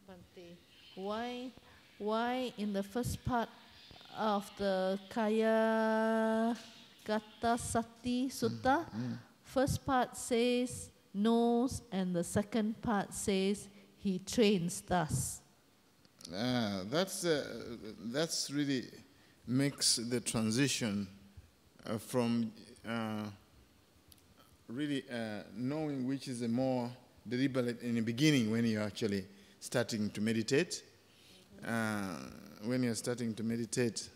Bhante, why in the first part of the Kaya Gata Sati Sutta, first part says knows and the second part says he trains thus? That's really makes the transition from really knowing which is a more deliberate in the beginning when you're actually starting to meditate. When you're starting to meditate,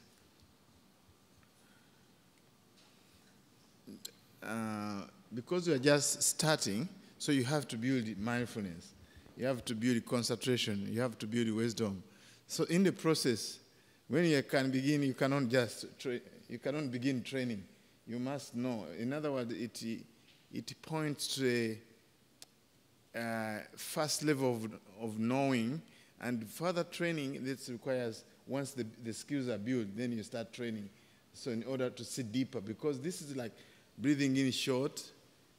because you're just starting, so you have to build mindfulness, you have to build concentration, you have to build wisdom. So in the process, when you can begin, you cannot just you cannot begin training. You must know. In other words, it points to a first level of knowing, and further training that requires, once the skills are built, then you start training. So in order to see deeper, because this is like breathing in short,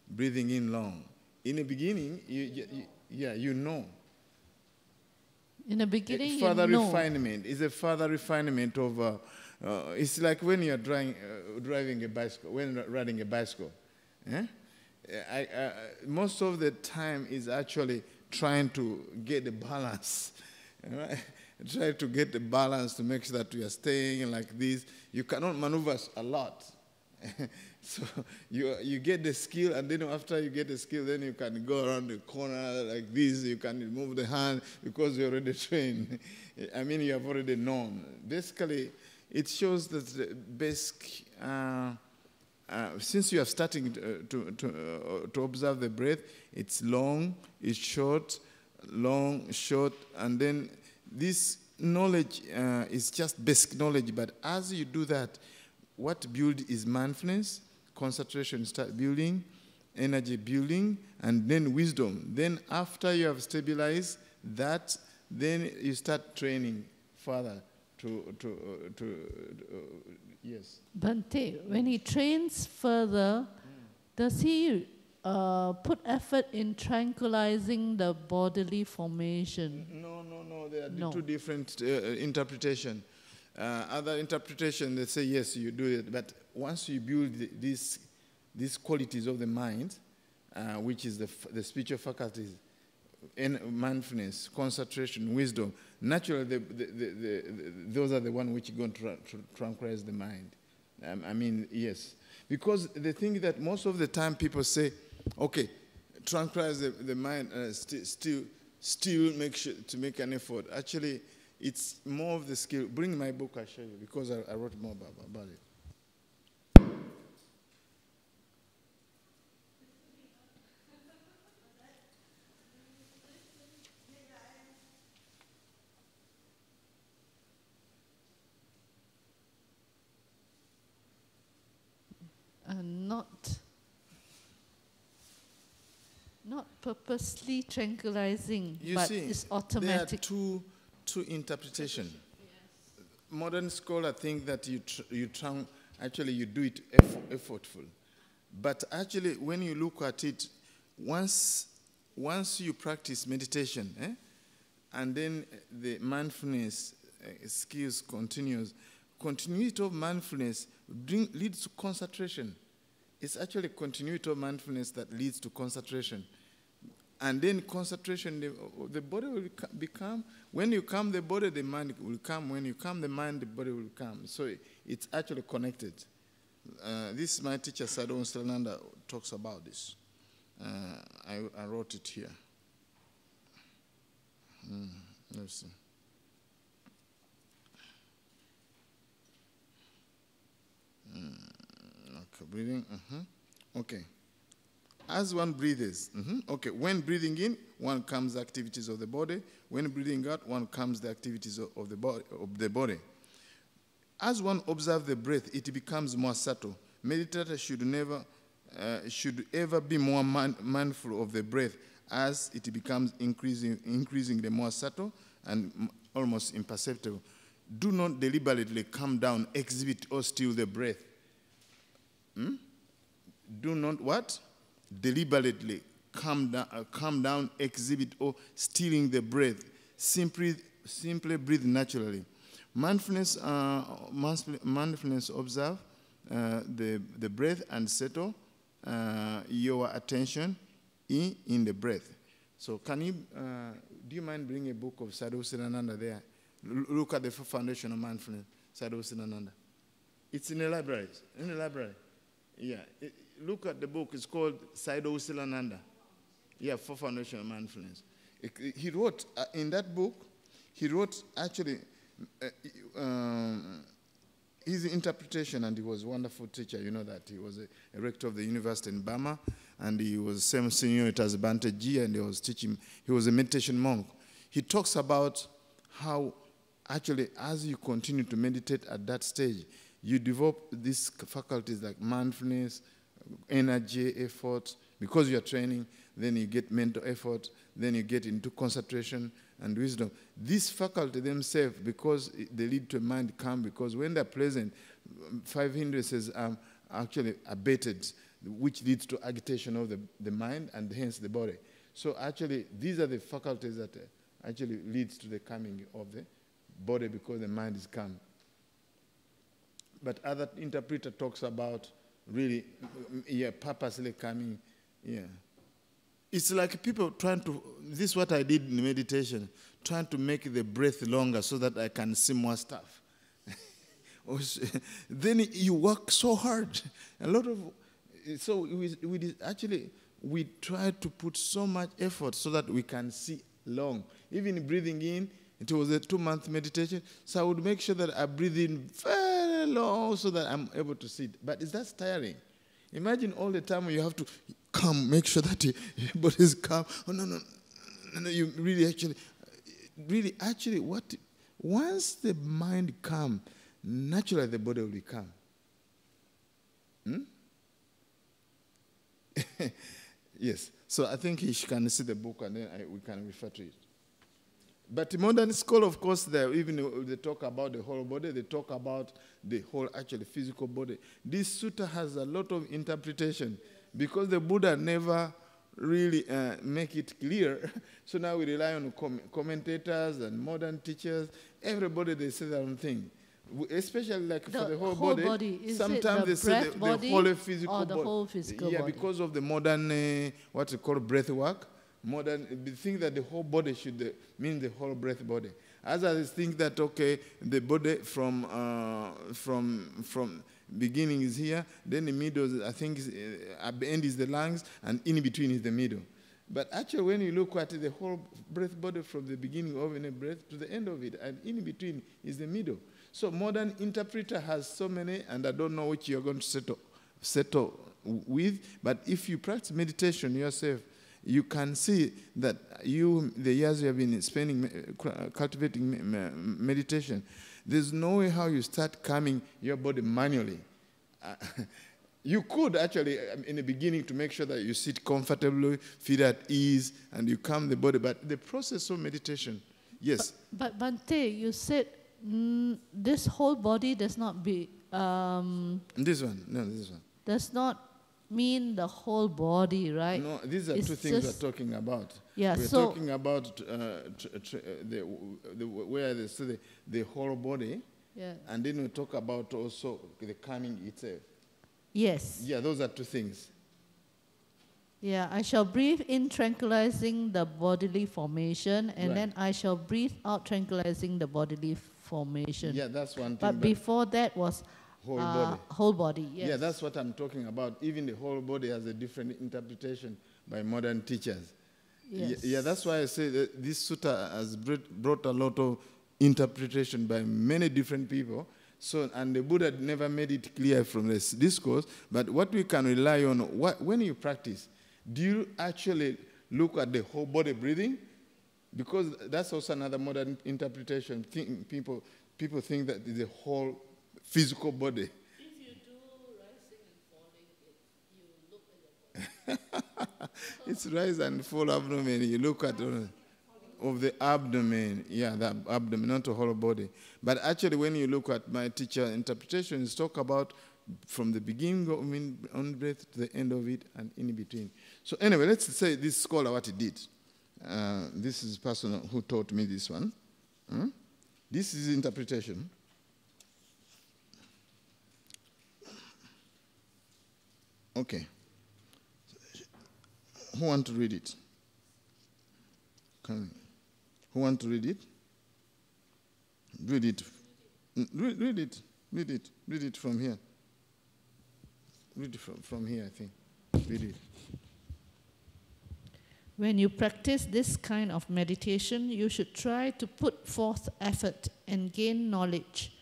breathing in long. In the beginning, you know. In the beginning, further you know. refinement is a further refinement of. It's like when you're driving a bicycle, when riding a bicycle. Eh? Most of the time is actually trying to get the balance. Right? Try to get the balance to make sure that you are staying like this. You cannot maneuver a lot. So you get the skill, and then after you get the skill, then you can go around the corner like this. You can move the hand because you're already trained. I mean, you have already known. Basically, it shows that the basic, since you are starting to observe the breath, it's long, it's short, long, short, and then this knowledge is just basic knowledge. But as you do that, what build is mindfulness, concentration start building, energy building, and then wisdom. Then after you have stabilized that, then you start training further yes. Bhante, when he trains further, does he put effort in tranquilizing the bodily formation? No. There are two different interpretations. Other interpretation, they say, yes, you do it. But once you build these qualities of the mind, which is the spiritual faculties, mindfulness, concentration, wisdom, naturally those are the ones which are going to tranquilize the mind. I mean, yes. Because the thing that most of the time people say, okay, tranquilize the mind, still make sure to make an effort. Actually, it's more of the skill. Bring my book, I'll show you, because I wrote more about it. Not purposely tranquilizing, but it's automatic. There are two interpretations. Yes. Modern scholars think that you do it effortful. But actually, when you look at it, once you practice meditation, and then the mindfulness skills continuity of mindfulness leads to concentration. It's actually continuity of mindfulness that leads to concentration. And then concentration, the body will become, when you calm the body, the mind will come. When you calm the mind, the body will come. So it's actually connected. This, my teacher, Sadhu Silananda, talks about this. I wrote it here. Let's see. Okay, breathing. Okay. As one breathes, okay, when breathing in, one comes the activities of the body. When breathing out, one comes the activities of the body. As one observes the breath, it becomes more subtle. Meditators should ever be more mindful of the breath, as it becomes increasingly more subtle and almost imperceptible. Do not deliberately come down, exhibit, or steal the breath. Do not what? Deliberately come down, exhibit, or stealing the breath. simply breathe naturally. Mindfulness, mindfulness observe the breath and settle your attention in the breath. So can you, do you mind bringing a book of Sadhu Siddhananda there? Look at the foundation of mindfulness, Sadhu Siddhananda. It's in the library. In the library. Yeah. Look at the book. It's called Sadhu Siddhananda. Yeah, for foundation of mindfulness. He wrote, in that book, he wrote actually his interpretation, and he was a wonderful teacher. You know that. He was a rector of the university in Burma, and he was the same seniority as Bhante Ji, and he was teaching, he was a meditation monk. He talks about how actually as you continue to meditate at that stage, you develop these faculties like mindfulness, energy, effort. Because you're training, then you get mental effort, then you get into concentration and wisdom. These faculties themselves, because they lead to a mind calm, because when they're present, 5 hindrances are actually abated, which leads to agitation of the mind and hence the body. So actually, these are the faculties that actually leads to the calming of the body because the mind is calm. But other interpreter talks about really, purposely calming, It's like people trying to, this is what I did in meditation, trying to make the breath longer so that I can see more stuff. Then you work so hard. A lot of, so we try to put so much effort so that we can see long. Even breathing in, it was a 2-month meditation, so I would make sure that I breathe in very long so that I'm able to see it. But that's tiring. Imagine all the time you have to calm, make sure that your body is calm. Oh, no, you really actually, once the mind calm, naturally the body will be calm. Yes, so I think you can see the book and then we can refer to it. But the modern school, of course, they talk about the whole body, they talk about the whole actually physical body. This sutta has a lot of interpretation because the Buddha never really make it clear. So now we rely on commentators and modern teachers. Everybody, they say their own thing. Especially like for the whole body. Sometimes they say the whole physical body. Whole physical body. Because of the modern, what you call breath work. Modern, they think that the whole body should mean the whole breath body. Others think that, okay, the body from beginning is here, then the middle, I think, at the end is the lungs, and in between is the middle. But actually, when you look at the whole breath body from the beginning of any breath to the end of it, and in between is the middle. So modern interpreter has so many, and I don't know which you're going to settle with, but if you practice meditation yourself, you can see that the years you have been spending cultivating meditation, there's no way how you start calming your body manually. You could actually, in the beginning, to make sure that you sit comfortably, feel at ease, and you calm the body. But the process of meditation, yes. But Bhante, you said this whole body does not be... This one. Does not mean the whole body, right? No, these are two things we're talking about. Yeah, we're talking about where they say the whole body, and then we talk about also the calming itself. Yes. Yeah, those are two things. Yeah, I shall breathe in tranquilizing the bodily formation, and then I shall breathe out tranquilizing the bodily formation. Yeah, that's one thing. But before that was whole body. Whole body, yes. Yeah, that's what I'm talking about. Even the whole body has a different interpretation by modern teachers. Yes. Yeah, that's why I say that this sutta has brought a lot of interpretation by many different people. So, and the Buddha never made it clear from this discourse, but what we can rely on, when you practice, do you actually look at the whole body breathing? Because that's also another modern interpretation. People think that the whole physical body. If you do rising and falling, you look at your body. It's rise and fall abdomen. You look at of the abdomen. Yeah, the abdomen, not the whole body. But actually, when you look at my teacher interpretations, talk about from the beginning of on breath to the end of it and in between. So anyway, let's say this scholar what he did. This is the person who taught me this one. This is interpretation. Okay. Who want to read it? Who want to read it? Read it. Read it. Read it. Read it from here. Read it from here, I think. Read it. When you practice this kind of meditation, you should try to put forth effort and gain knowledge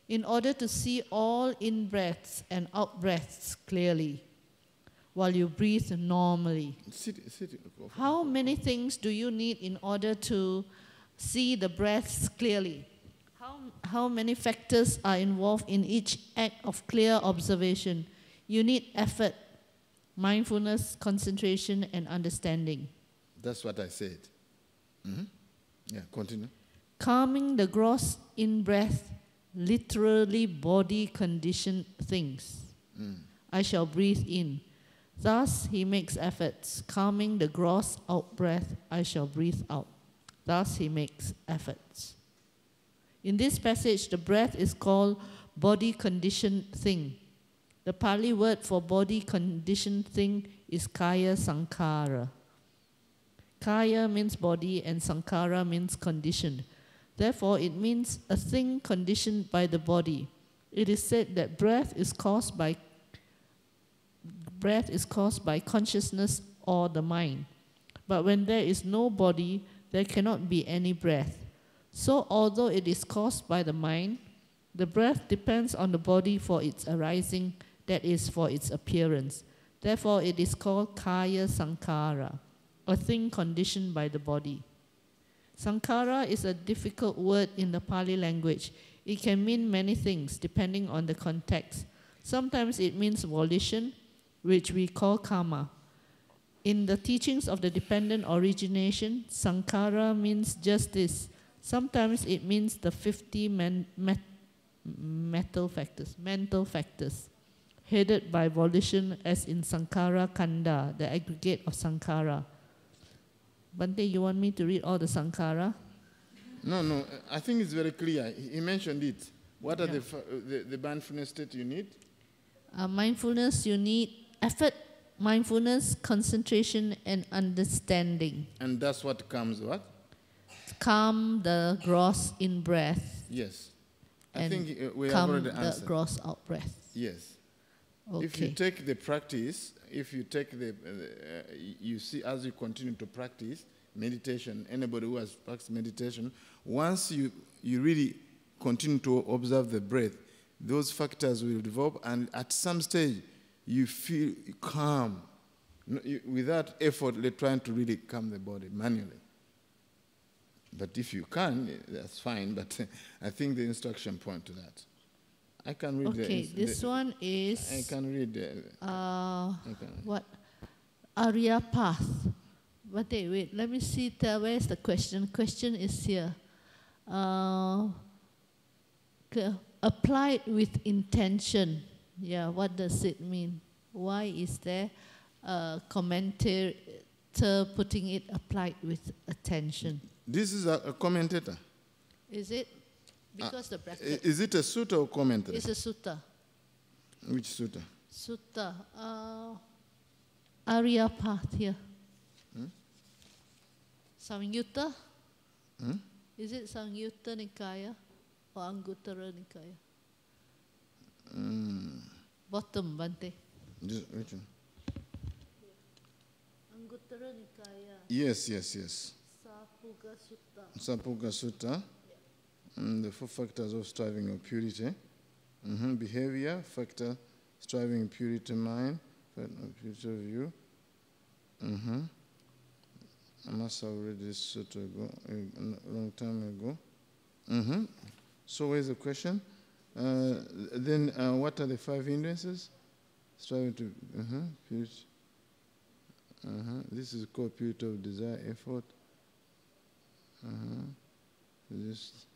in order to see all in-breaths and out-breaths clearly while you breathe normally. Sit. How many things do you need in order to see the breaths clearly? How many factors are involved in each act of clear observation? You need effort, mindfulness, concentration, and understanding. That's what I said. Yeah, continue. Calming the gross in-breath, literally body conditioned things. I shall breathe in. Thus he makes efforts. Calming the gross out-breath, I shall breathe out. Thus he makes efforts. In this passage, the breath is called body conditioned thing. The Pali word for body conditioned thing is kaya sankhara. Kaya means body and sankhara means conditioned. Therefore, it means a thing conditioned by the body. It is said that breath is caused by consciousness or the mind. But when there is no body, there cannot be any breath. So although it is caused by the mind, the breath depends on the body for its arising, that is, for its appearance. Therefore, it is called kaya sankhara, a thing conditioned by the body. Sankhara is a difficult word in the Pali language. It can mean many things depending on the context. Sometimes it means volition, which we call karma. In the teachings of the dependent origination, sankhara means just this. Sometimes it means the 50 mental factors, headed by volition, as in sankhara kanda, the aggregate of sankhara. Bhante, you want me to read all the sankhara? No, I think it's very clear. He mentioned it. What are the mindfulness state you need? Mindfulness, you need effort, mindfulness, concentration, and understanding. And that's what comes what? Calm the gross in breath. Yes. I think we have calm already answered. the gross out breath. Yes. Okay. If you take the practice, you see as you continue to practice meditation, anybody who has practiced meditation, once you really continue to observe the breath, those factors will develop, and at some stage you feel calm without effort, trying to really calm the body manually. But if you can, that's fine, but I think the instruction point to that. I can read this one is... I can read... what? Arya path. Wait, let me see, where's the question? Question is here. Applied with intention. Yeah, what does it mean? Why is there a commentator putting it applied with attention? This is a commentator. Is it? Because the bracket. Is it a sutta or commentary? It's a sutta. Which sutta? Sutta. Arya path here. Samyutta? Is it Samyutta Nikaya or Anguttara Nikaya? Bottom, Bhante. Which one? Anguttara Nikaya. Yes. Sapuga Sutta. Sapuga Sutta. The 4 factors of striving of purity. Behavior, factor, striving purity mind, purity of view. I must have read this sutta a long time ago. So where's the question? Then what are the 5 hindrances? Striving to purity. This is called purity of desire, effort. This.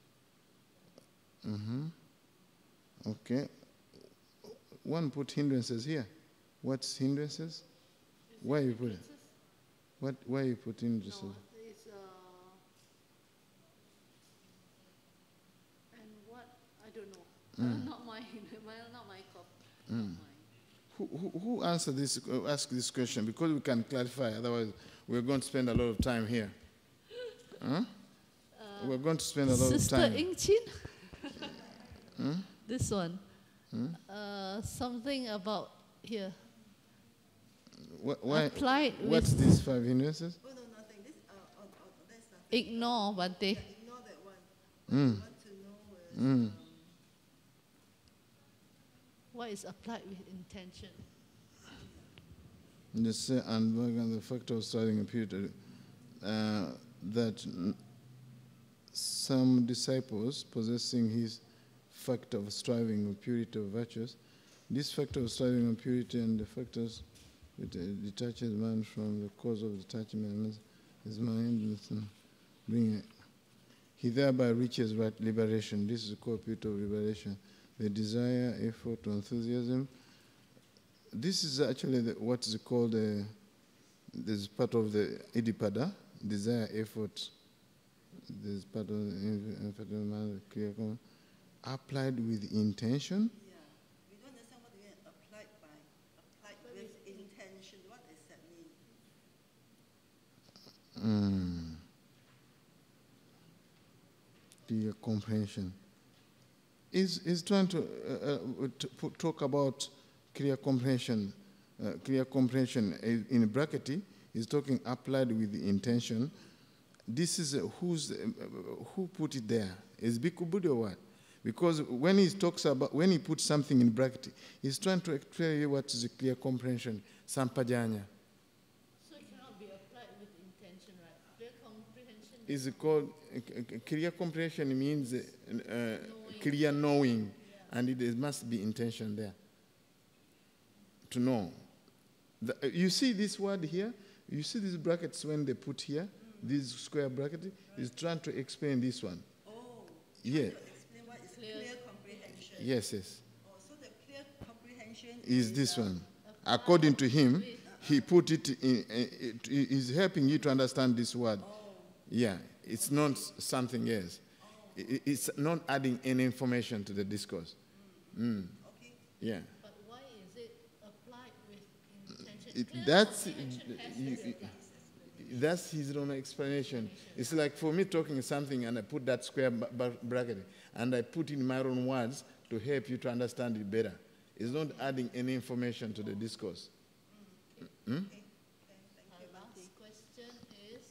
Okay. One put hindrances here. What's hindrances? Why you put it? Why you put hindrances? No, it's Not mine. Not my cup. Not mine. Who answered this? Ask this question because we can clarify. Otherwise, we're going to spend a lot of time here. Huh? We're going to spend a lot Sister of time. Ing Chin? This one. Something about here. Why? Applied What's with these 5 hindrances? Oh, no, nothing. This, that's nothing. ignore, Bhante. Ignore that one. What you want to know is, What is applied with intention? And the factor of starting a period that some disciples possessing his factor of striving of purity of virtues, this factor of striving of purity and the factors it detaches man from the cause of detachment, his mind, he thereby reaches right liberation. This is called purity of liberation. The desire, effort, enthusiasm. This is actually what is called this is part of the Idipada, desire, effort. This is part of the clear applied with intention. yeah. We don't understand what you mean applied with intention. What does that mean? Clear comprehension. Is trying to talk about clear comprehension. Clear comprehension in bracket is talking applied with the intention. This is who put it there? Is Bhikkhu Buddha or what? Because when he talks about, when he puts something in bracket, he's trying to explain you what is a clear comprehension, sampajanya. So it cannot be applied with intention, right? Clear comprehension Is called clear comprehension means clear knowing, and it must be intention there to know. You see this word here? You see these brackets when they put here? This square bracket is trying to explain this one. Oh, Yeah. explain what is clear comprehension. Yes, yes. Oh, so the clear comprehension Is this one. According to him, he put it in, he's helping you to understand this word. Yeah, it's not something else. It's not adding any information to the discourse. Okay. Yeah. But why is it applied with intention? That's his own explanation. It's like for me talking something and I put that square bracket and I put in my own words to help you to understand it better. It's not adding any information to the discourse. Our last question is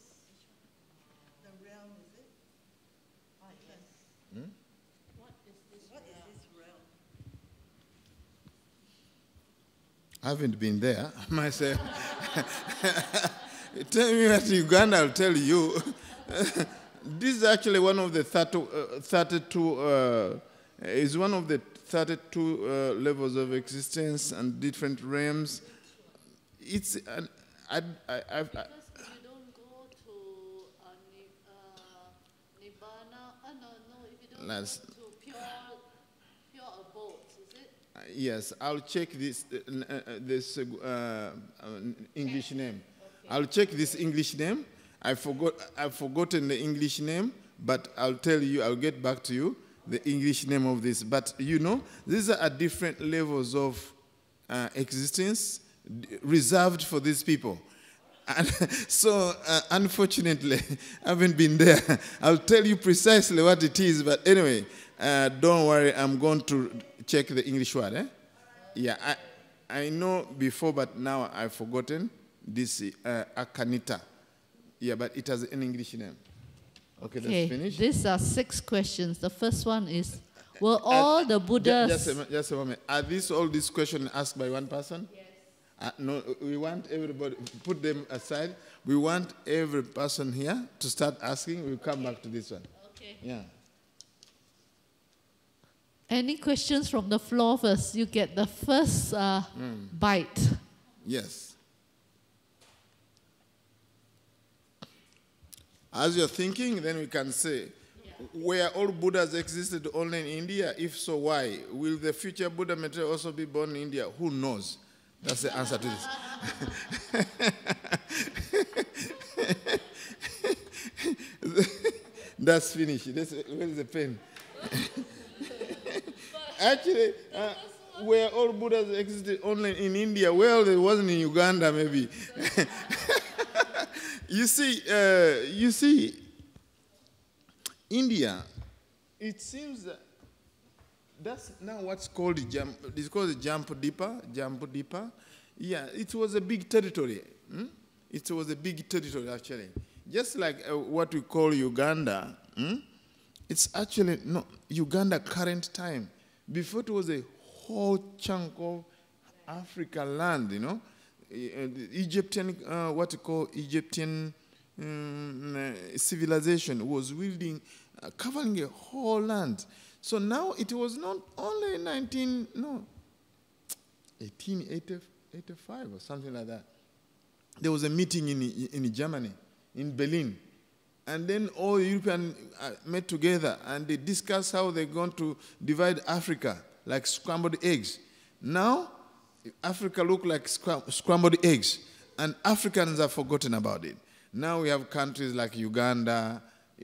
The realm, is it? yes. What is this? What is this realm? I haven't been there myself. Tell me what Uganda, I'll tell you. This is actually one of the 32, is one of the 32 levels of existence and different realms. It's, Because you don't go to Nibbana. No, if you don't go to pure abodes, is it? yes, I'll check this English name. I'll check this English name. I've forgotten the English name, but I'll tell you, I'll get back to you the English name of this. But you know, these are different levels of existence reserved for these people. And so, unfortunately, I haven't been there. I'll tell you precisely what it is, but anyway, don't worry, I'm going to check the English word. Yeah, I know before, but now I've forgotten. This Akanita. Yeah, but it has an English name. Okay, that's finished. These are 6 questions. The first one is, were all the Buddhas... Just a moment. Are all these questions asked by one person? Yes. No, we want everybody, put them aside. We want every person here to start asking. We'll come back to this one. Okay. Yeah. Any questions from the floor first? You get the first bite. Yes. As you're thinking, then we can say, were all Buddhas existed only in India? If so, why? Will the future Buddha material also be born in India? Who knows? That's the answer to this. That's finished. Where's the pen? Actually, where all Buddhas existed only in India, well, there wasn't in Uganda, maybe. You see, India, it seems that that's now what's called it's called Jambu Dipa. Yeah, it was a big territory. It was a big territory, actually. Just like what we call Uganda. It's actually not Uganda current time. Before it was a whole chunk of Africa land, you know. Egyptian, what you call Egyptian civilization was wielding, covering a whole land. So now it was not only 1885 or something like that. There was a meeting in Germany, in Berlin. And then all Europeans met together and they discussed how they're going to divide Africa like scrambled eggs. Now, Africa looks like scrambled eggs, and Africans have forgotten about it. Now we have countries like Uganda,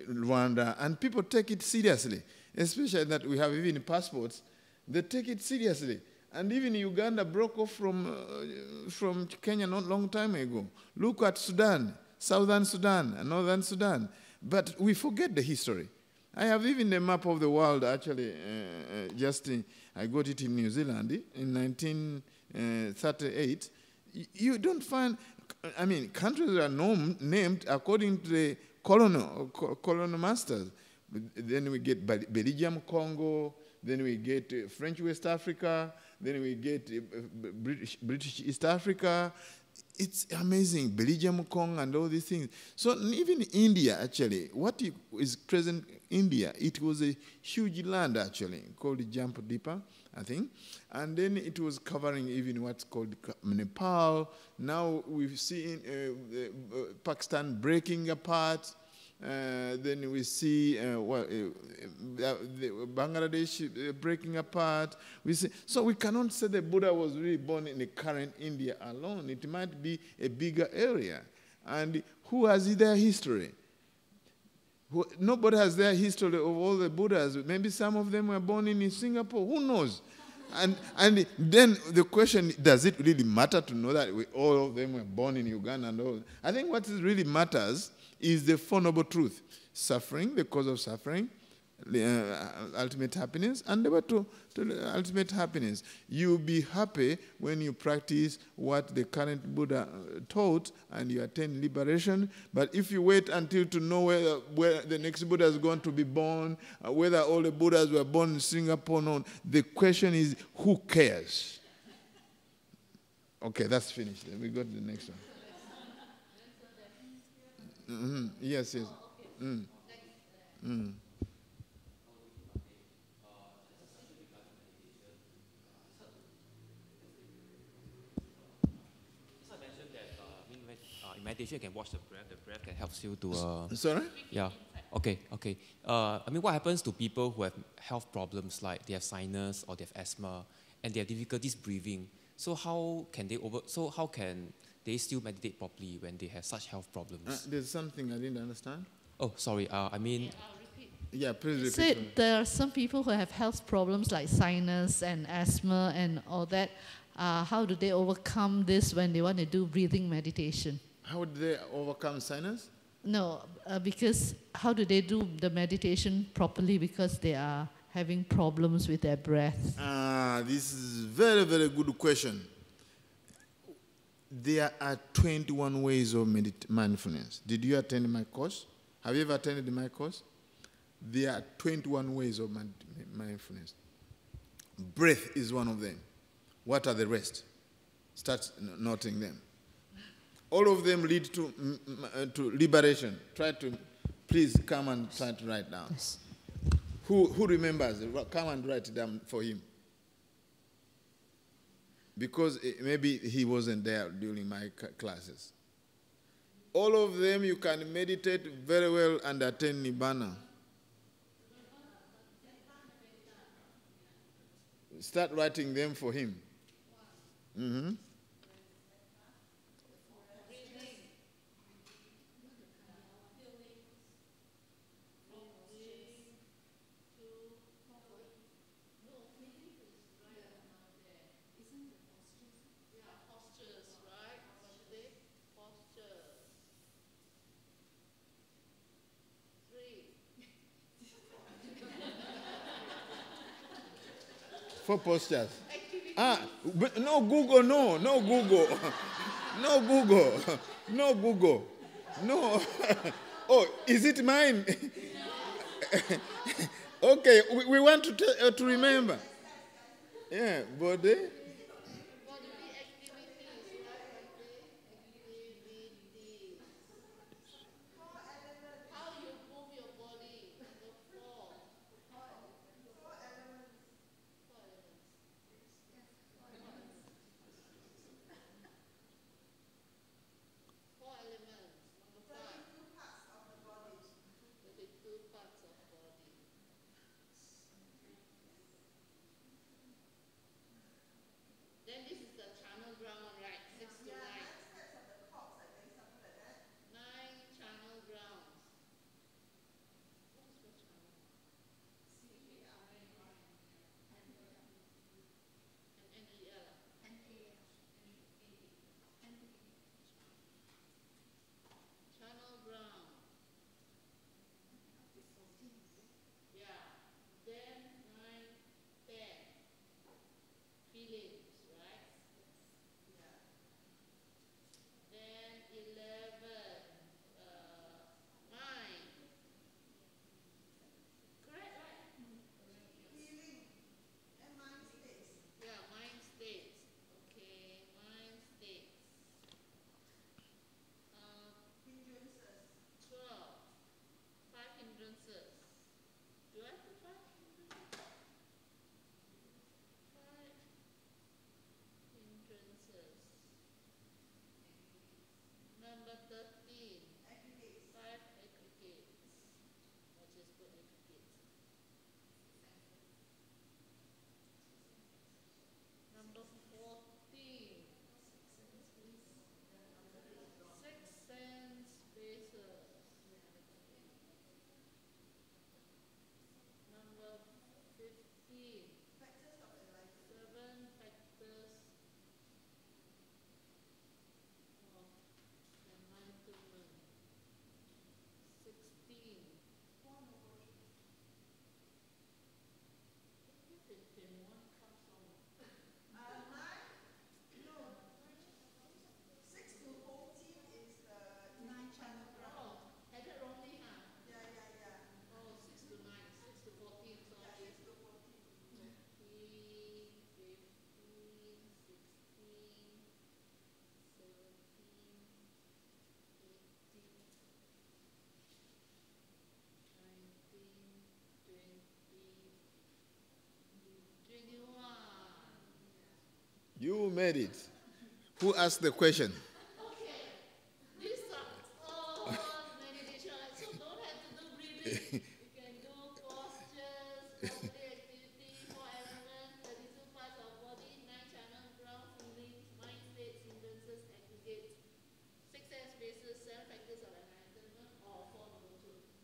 Rwanda, and people take it seriously, especially that we have even passports. They take it seriously. And even Uganda broke off from Kenya not long time ago. Look at Sudan, Southern Sudan, and Northern Sudan. But we forget the history. I have even a map of the world, actually, I got it in New Zealand in 1938. You don't find, I mean, countries are named according to the colonial masters. Then we get Belgium, Congo, then we get French West Africa, then we get British East Africa. It's amazing, Belgium, Congo, and all these things. So even India, actually, what is present India, it was a huge land, actually, called Jambu Dipa, I think. And then it was covering even what's called Nepal. Now we've seen Pakistan breaking apart. Then we see Bangladesh breaking apart. So we cannot say the Buddha was really born in the current India alone. It might be a bigger area. And who has their history? Nobody has their history of all the Buddhas. Maybe some of them were born in Singapore. Who knows? And then the question, does it really matter to know that all of them were born in Uganda and all? I think what really matters is the Four Noble Truth. Suffering, the cause of suffering, ultimate happiness, and the way to ultimate happiness. You'll be happy when you practice what the current Buddha taught and you attain liberation. But if you wait until to know where the next Buddha is going to be born, whether all the Buddhas were born in Singapore or not, the question is, who cares? Okay, that's finished. We go to the next one. Yes, yes. In meditation, you can watch the breath. The breath can help you to... Sorry? Yeah. Okay. I mean, what happens to people who have health problems, like they have sinus or they have asthma, and they have difficulties breathing? So how can they still meditate properly when they have such health problems? There's something I didn't understand. Oh, sorry. I mean... Yeah, please repeat. So there are some people who have health problems like sinus and asthma and all that. How do they overcome this when they want to do breathing meditation? How do they overcome sinus? No, because how do they do the meditation properly because they are having problems with their breath? This is a very, very good question. There are 21 ways of mindfulness. Did you attend my course? Have you ever attended my course? There are 21 ways of mindfulness. Breath is one of them. What are the rest? Start noting them. All of them lead to liberation. Please come and try to write down. Yes. Who remembers? Come and write it down for him. Because maybe he wasn't there during my classes. All of them you can meditate very well and attain Nibbana. Start writing them for him. Postures, right? Bhante? Postures. 3. 4 postures. But no Google, no Google. No Google. No Google. No. Oh, is it mine? Okay, we want to remember. Yeah, body. Bodily activities, right? Bhante? Activities. How you move your body. Number 4. 4 elements. 4 elements. Number 5. 32 parts of the body. 32 parts of body. Then this is the channel ground, right? 6 to 9. 9 channel grounds. What is the channel? And NEL. Channel ground. Yeah. Then 9, 10. Feelings, right? Yeah. Then 11. Mind. Correct, right? Feeling. And mind states. Yeah, mind states. Okay, mind states. Hindrances. 12. 5 hindrances. Do I put 5 hindrances? 5 hindrances. Number 13. Aggregates. 5 aggregates. Let's just put aggregates. Number 14. 6 sense bases. Number 15. 7 factors of enlightenment. 16. 21 comes from 6 to 14 is the 9 channel ground. Oh, had it wrongly, huh? Yeah. Oh, 6 to 9, 6 to 14, sorry. 6 to 14. 14, 15, 16, 17, 18, 19, 20, 21. You made it. Who asked the question? Okay. These are all meditation. So don't have to do breathing. You can do postures, bodily activity, 4 elements, 32 parts of body, 9 channel ground, feelings, mind states, hindrances, aggregates, 6 sense bases, 7 factors of enlightenment, or 4 noble truths.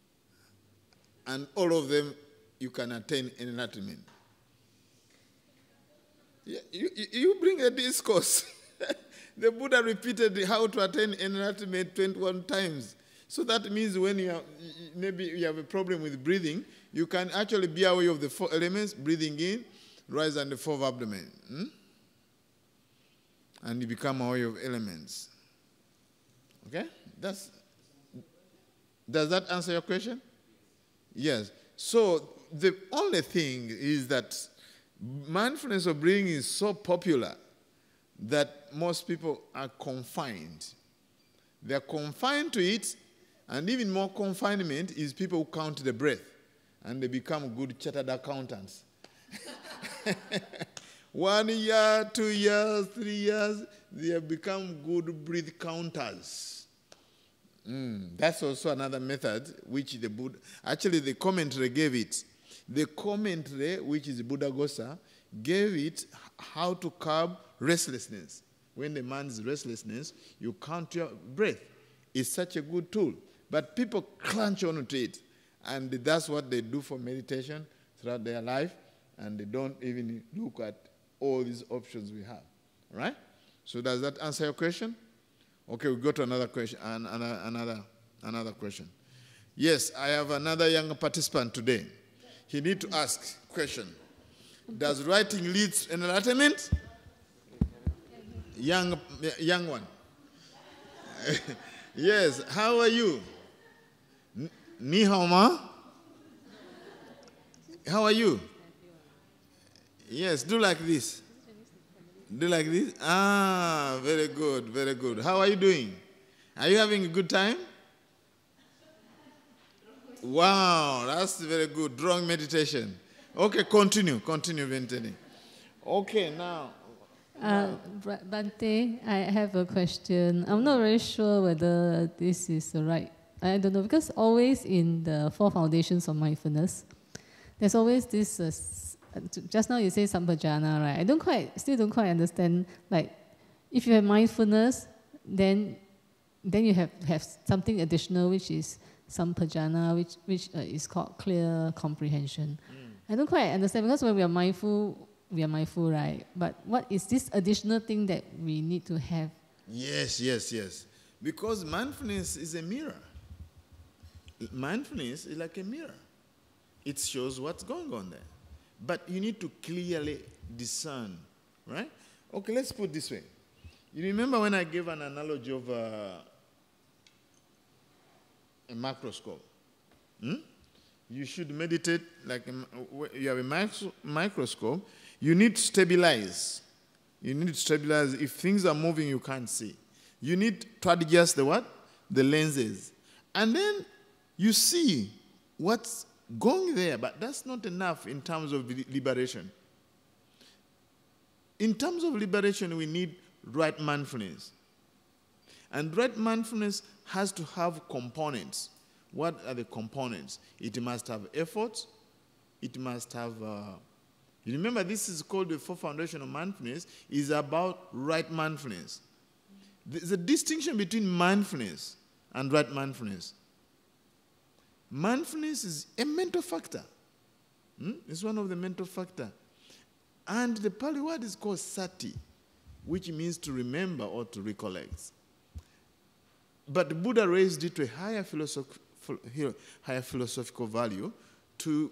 And all of them you can attain enlightenment. Yeah, you bring a discourse. The Buddha repeated how to attain enlightenment 21 times. So that means when maybe you have a problem with breathing, you can actually be aware of the 4 elements, breathing in, rise and the 4 of abdomen. And you become aware of elements. Okay? Does that answer your question? Yes. So the only thing is that mindfulness of breathing is so popular that most people are confined. They're confined to it, and even more confinement is people who count the breath, and they become good chartered accountants. 1 year, 2 years, 3 years, they have become good breath counters. That's also another method which the Buddha, actually the commentary gave it. The commentary, which is Buddhaghosa, gave it how to curb restlessness. When the man's restlessness, you count your breath. It's such a good tool. But people clench onto it. And that's what they do for meditation throughout their life. And they don't even look at all these options we have. Right? So does that answer your question? Okay, we go to another question. Another question. Yes, I have another young participant today. He need to ask question. Does writing lead to enlightenment? Young one. Yes, how are you? Ni hao ma? How are you? Yes, do like this. Do like this? Ah, very good, very good. How are you doing? Are you having a good time? Wow, that's very good. Drawing meditation. Okay, continue, Bhante. Okay, now. Bhante, I have a question. I'm not very sure whether this is the right. I don't know, because always in the 4 foundations of mindfulness, there's always this. Just now you say sampajana, right? I still don't quite understand. Like, if you have mindfulness, then you have something additional, which is sampajana, which is called clear comprehension. I don't quite understand, because when we are mindful, right? But what is this additional thing that we need to have? Yes. Because mindfulness is a mirror. Mindfulness is like a mirror. It shows what's going on there. But you need to clearly discern, right? Okay, let's put it this way. You remember when I gave an analogy of a microscope? You should meditate like you have a microscope. You need to stabilize. If things are moving, you can't see. You need to adjust the what? The lenses. And then you see what's going there, but that's not enough in terms of liberation. In terms of liberation, we need right mindfulness. And right mindfulness has to have components. What are the components? It must have effort. It must have... you remember, this is called the 4 foundation of mindfulness, is about right mindfulness. There's a distinction between mindfulness and right mindfulness. Mindfulness is a mental factor. It's one of the mental factors. And the Pali word is called sati, which means to remember or to recollect. But the Buddha raised it to a higher philosophical value to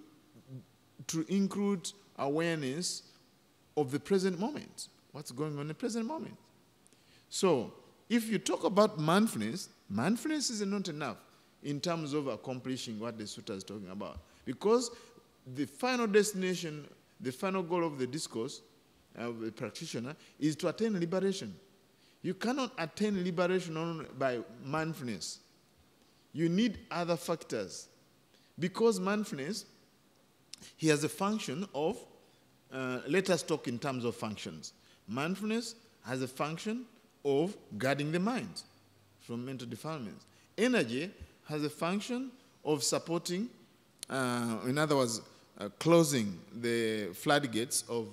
include awareness of the present moment. What's going on in the present moment? So, if you talk about mindfulness is not enough in terms of accomplishing what the sutta is talking about. Because the final destination, the final goal of the discourse of the practitioner is to attain liberation. You cannot attain liberation only by mindfulness. You need other factors. Because mindfulness, he has a function of, let us talk in terms of functions. Mindfulness has a function of guarding the mind from mental defilements. Energy has a function of supporting, in other words, closing the floodgates of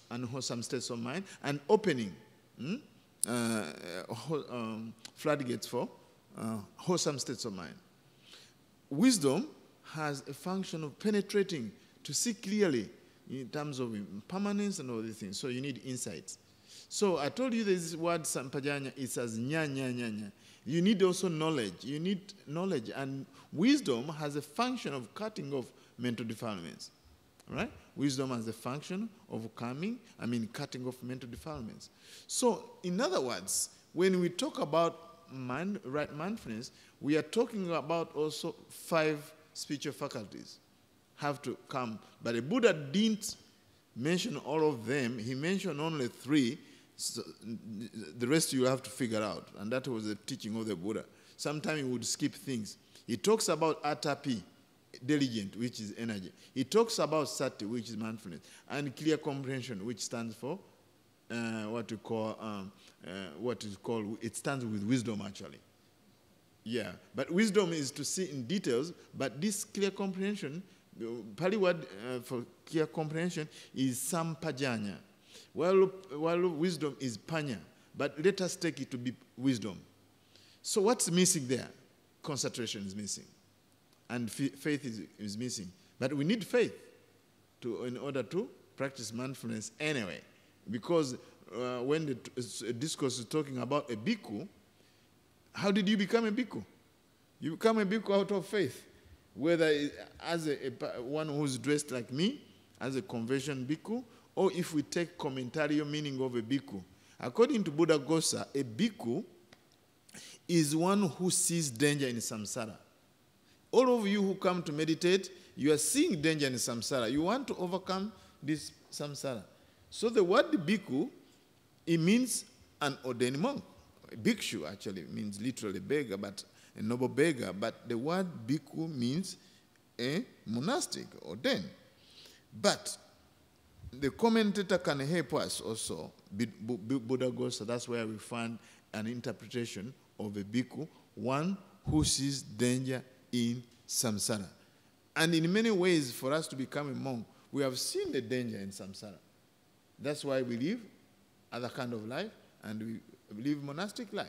unwholesome states of mind and opening floodgates for wholesome states of mind. Wisdom has a function of penetrating to see clearly in terms of impermanence and all these things. So you need insights. So I told you this word sampajanya is as nya. You need also knowledge. You need knowledge. And wisdom has a function of cutting off mental defilements. Right? Wisdom has a function of cutting off mental defilements. So, in other words, when we talk about right mindfulness, we are talking about also 5 spiritual faculties have to come. But the Buddha didn't mention all of them. He mentioned only 3. So the rest you have to figure out. And that was the teaching of the Buddha. Sometimes he would skip things. He talks about atapi, diligent, which is energy. He talks about sati, which is mindfulness. And clear comprehension, which stands for it stands with wisdom, actually. Yeah, but wisdom is to see in details, but this clear comprehension, the Pali word for clear comprehension is sampajanya. While wisdom is panya, but let us take it to be wisdom. So what's missing there? Concentration is missing. And faith is missing. But we need faith in order to practice mindfulness anyway. Because when the discourse is talking about a bhikkhu, how did you become a bhikkhu? You become a bhikkhu out of faith, whether as one who's dressed like me, as a conversion bhikkhu, or if we take commentarial meaning of a bhikkhu. According to Buddhaghosa, a bhikkhu is one who sees danger in samsara. All of you who come to meditate, you are seeing danger in samsara. You want to overcome this samsara. So the word bhikkhu, it means an ordained monk. Bhikshu actually means literally beggar, but a noble beggar. But the word bhikkhu means a monastic, ordained. But the commentator can help us also, Buddhaghosa, that's where we find an interpretation of a bhikkhu, one who sees danger in samsara. And in many ways, for us to become a monk, we have seen the danger in samsara. That's why we live other kind of life, and we live monastic life.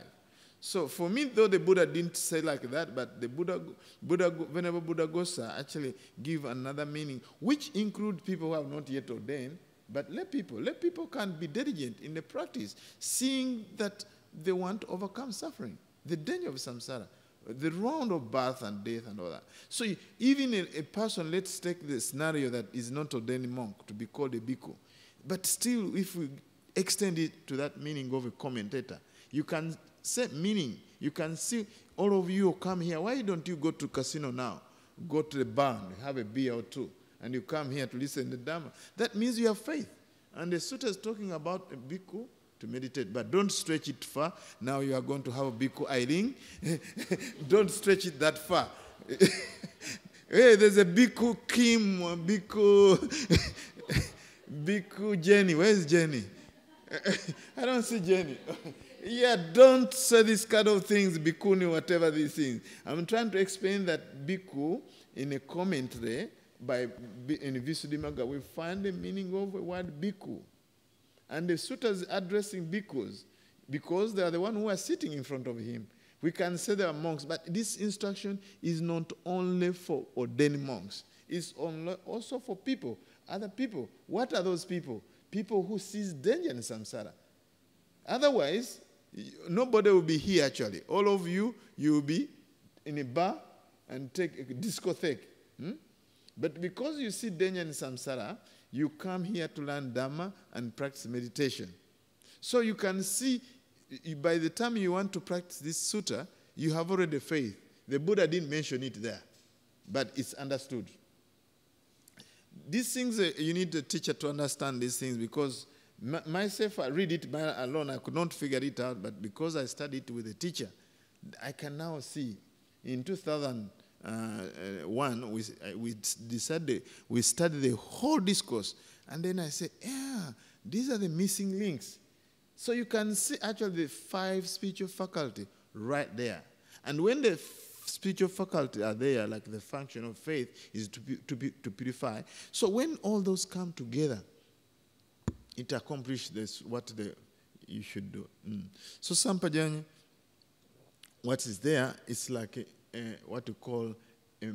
So for me, though the Buddha didn't say like that, but the Venerable Buddhaghosa actually give another meaning, which include people who have not yet ordained, but lay people can be diligent in the practice, seeing that they want to overcome suffering, the danger of samsara, the round of birth and death and all that. So even a person, let's take the scenario that is not ordained monk to be called a bhikkhu, but still if we extend it to that meaning of a commentator, you can say meaning. You can see all of you who come here, why don't you go to casino now? Go to the bar, have a beer or two, and you come here to listen to the Dhamma. That means you have faith. And the sutta is talking about a bhikkhu to meditate, but don't stretch it far. Now you are going to have a bhikkhu Ailing. Don't stretch it that far. Hey, there's a bhikkhu Kim, a bhikkhu Jenny. Where's Jenny? I don't see Jenny. Yeah, don't say this kind of things, bhikkhuni, whatever these things. I'm trying to explain that bhikkhu in a commentary in Visuddhimagga, we find the meaning of the word bhikkhu. And the suttas addressing bhikkhus because they are the ones who are sitting in front of him. We can say they are monks, but this instruction is not only for ordained monks. It's also for people, other people. What are those people? People who sees danger in samsara. Otherwise, nobody will be here actually. All of you, you will be in a bar and take a discotheque. But because you see danger in samsara, you come here to learn Dhamma and practice meditation. So you can see, by the time you want to practice this sutta, you have already faith. The Buddha didn't mention it there, but it's understood. These things, you need a teacher to understand these things, because myself, I read it alone, I could not figure it out, but because I studied it with a teacher, I can now see. In 2001, we decided, we studied the whole discourse, and then I said, yeah, these are the missing links. So you can see actually the 5 spiritual faculty right there. And when the spiritual faculty are there, like the function of faith is to purify. So when all those come together, it accomplishes what you should do. So Sampajanya, what is there is like what you call a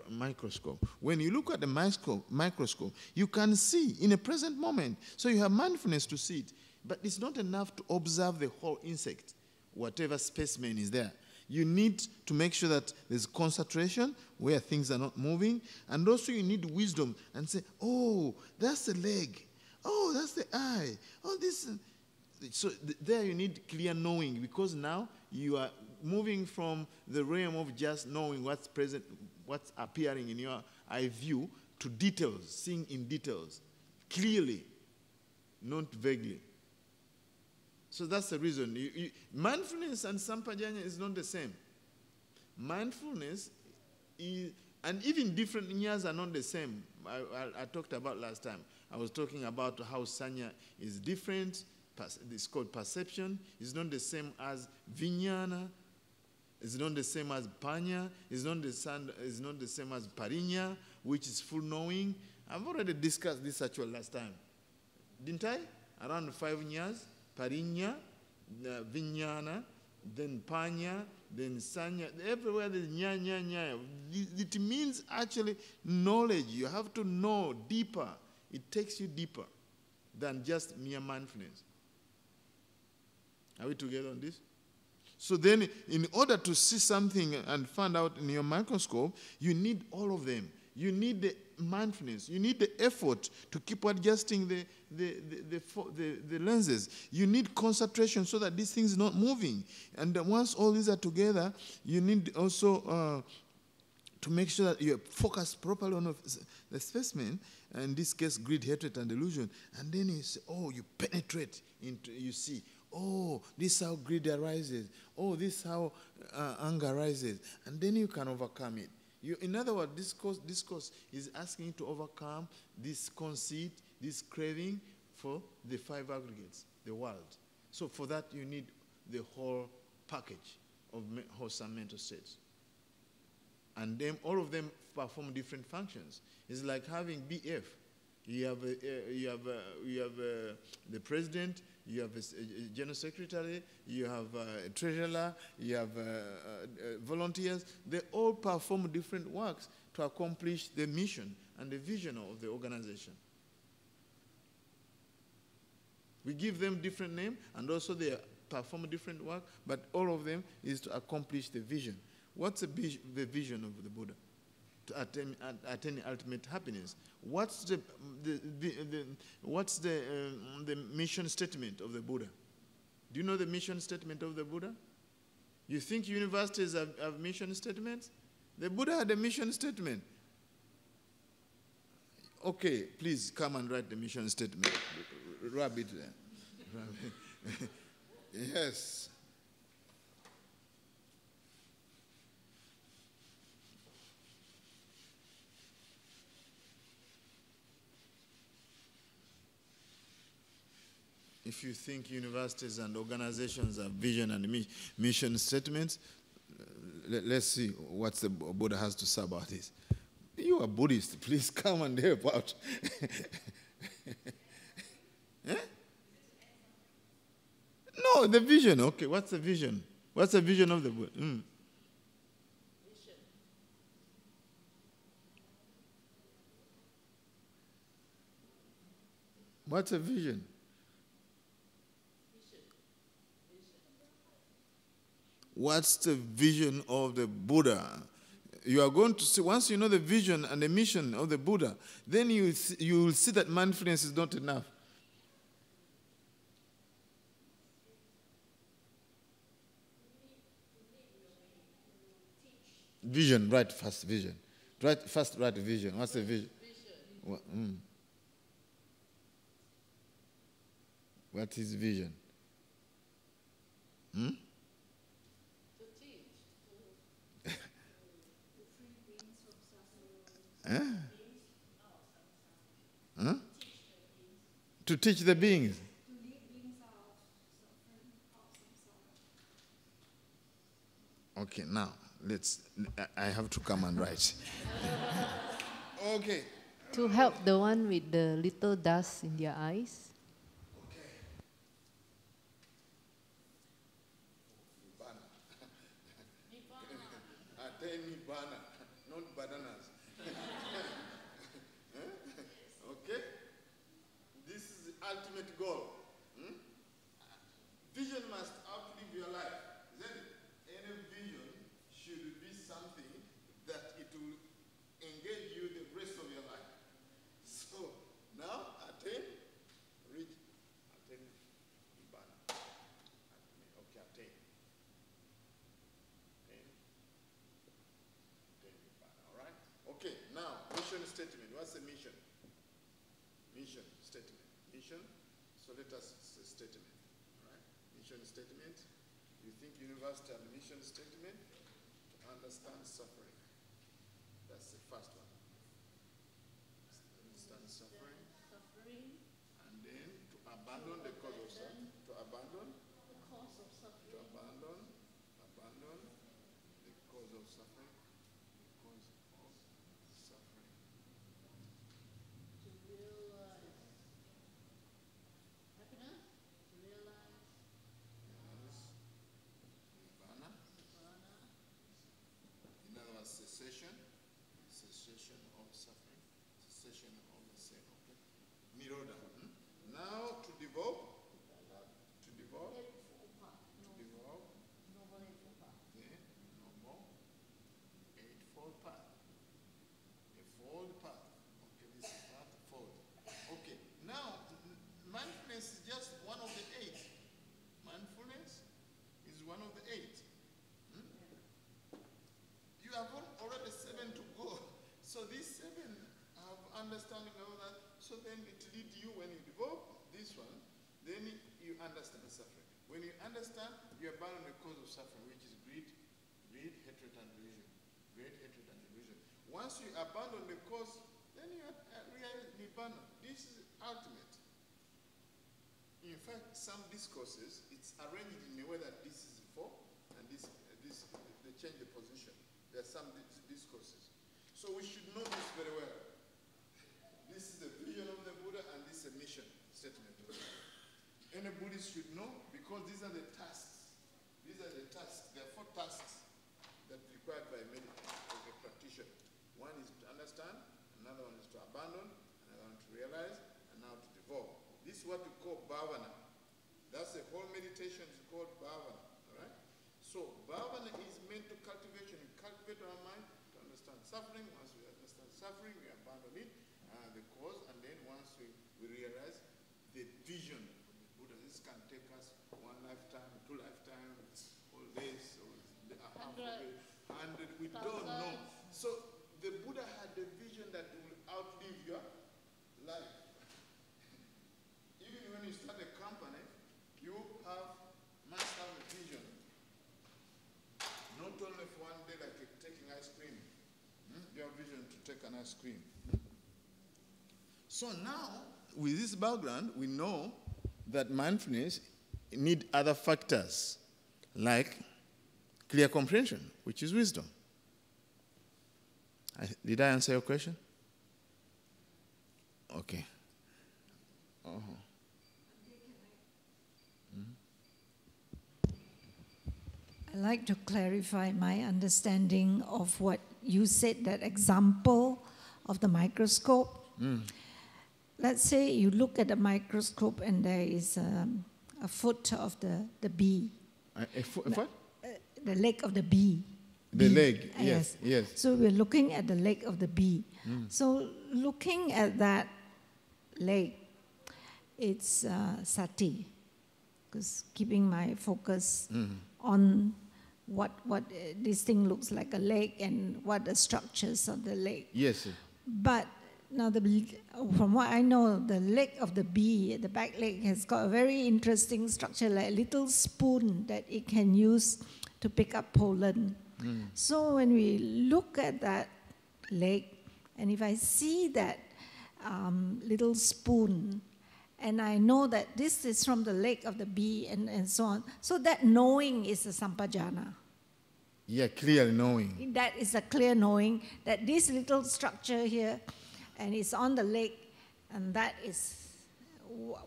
microscope. When you look at the microscope, you can see in a present moment. So you have mindfulness to see it. But it's not enough to observe the whole insect, whatever specimen is there. You need to make sure that there's concentration where things are not moving. And also you need wisdom and say, oh, that's the leg. Oh, that's the eye. Oh, this. So there you need clear knowing, because now you are moving from the realm of just knowing what's present, what's appearing in your eye view, to details, seeing in details, clearly, not vaguely. So that's the reason. Mindfulness and Sampajanya is not the same. Mindfulness is, and even different nyas are not the same. I talked about last time. I was talking about how sanya is different. It's called perception. It's not the same as vijnana. It's not the same as panya. It's not the same as parinya, which is full knowing. I've already discussed this actually last time. Didn't I? Around 5 nyas. Parinya, vijnana, then panya, then sanya. Everywhere there's nya. It means actually knowledge. You have to know deeper. It takes you deeper. than just mere mindfulness. Are we together on this? So then, in order to see something and find out in your microscope, you need all of them. You need the mindfulness. You need the effort to keep adjusting the lenses. You need concentration so that this thing is not moving. And once all these are together, you need also to make sure that you focus properly on the specimen, in this case, greed, hatred, and delusion. And then you say, oh, you penetrate into, you see, oh, this is how greed arises. Oh, this is how anger arises. And then you can overcome it. In other words, this course is asking you to overcome this conceit, this craving for the 5 aggregates, the world. So for that, you need the whole package of wholesome mental states. And then all of them perform different functions. It's like having BF. You have the president, you have a general secretary, you have a treasurer, you have volunteers. They all perform different works to accomplish the mission and the vision of the organization. We give them different names, and also they perform different work, but all of them is to accomplish the vision. What's the vision of the Buddha? To attain ultimate happiness. What's the mission statement of the Buddha? Do you know the mission statement of the Buddha? You think universities have mission statements? The Buddha had a mission statement. Okay, please come and write the mission statement. Rub it there. Yes. If you think universities and organizations have vision and mission statements, let's see what the Buddha has to say about this. You are Buddhist. Please come and help out. Eh? No, the vision. Okay, what's the vision? What's the vision of the Buddha? What's a vision? What's the vision of the Buddha? You are going to see, once you know the vision and the mission of the Buddha, then you will see that mindfulness is not enough. Vision, right, first vision. First write vision. What's the vision? What is vision? To teach the beings. Okay, now I have to come and write. Okay. To help the one with the little dust in their eyes. Attain Nibbana, not bananas. Okay? This is the ultimate goal. Vision must outlive your life. Then any vision should be something that it will engage you the rest of your life. So now attain Nibbana. Okay, attain. All right? Okay, now, mission statement. What's the mission? Mission statement. Mission, so let us say statement. All right? Mission statement. You think university has a mission statement? To understand suffering. That's the first one. Understand suffering. And then to abandon the cause of suffering. To abandon the cause of suffering. To abandon the cause of suffering. Cessation of suffering, cessation of the sin. Okay? Nirodha. Now understanding all that, so then it leads you, when you develop this one, then you understand suffering. When you understand, you abandon the cause of suffering, which is greed, hatred, and delusion. Greed, hatred, and delusion. Once you abandon the cause, then you realize Nibbana. This is ultimate. In fact, some discourses, it's arranged in a way that this is before, and this they change the position. There are some discourses. So we should know this very well. This is the vision of the Buddha, and this is a mission statement. Any Buddhist should know, because these are the tasks. These are the tasks. There are 4 tasks that are required by a practitioner. One is to understand, another one is to abandon, another one to realize, and now to develop. This is what we call bhavana. That's the whole meditation is called bhavana. All right? So bhavana is mental cultivation. We cultivate our mind to understand suffering. Once we understand suffering, we abandon it, the cause, and then once we realize the vision of the Buddha. This can take us 1 lifetime, 2 lifetimes, all days, or half of it, 100. We don't know. So the Buddha had the vision that will outlive your life. Even when you start a company, you must have a vision. Not only for one day, like taking ice cream. You have vision to take an ice cream. So now, with this background, we know that mindfulness need other factors, like clear comprehension, which is wisdom. Did I answer your question? Okay. I'd like to clarify my understanding of what you said, that example of the microscope. Let's say you look at the microscope and there is a foot of the bee. What? The leg of the bee. The bee. leg, yes. So we're looking at the leg of the bee. So looking at that leg, it's sati, because keeping my focus on what this thing looks like, a leg, and what the structures of the leg. Yes. But now, from what I know, the leg of the bee, the back leg, has got a very interesting structure, like a little spoon that it can use to pick up pollen. So when we look at that leg, and if I see that little spoon, and I know that this is from the leg of the bee, and so on, so that knowing is a sampajana. Yeah, clearly knowing. That is a clear knowing that this little structure here, and it's on the leg, and that is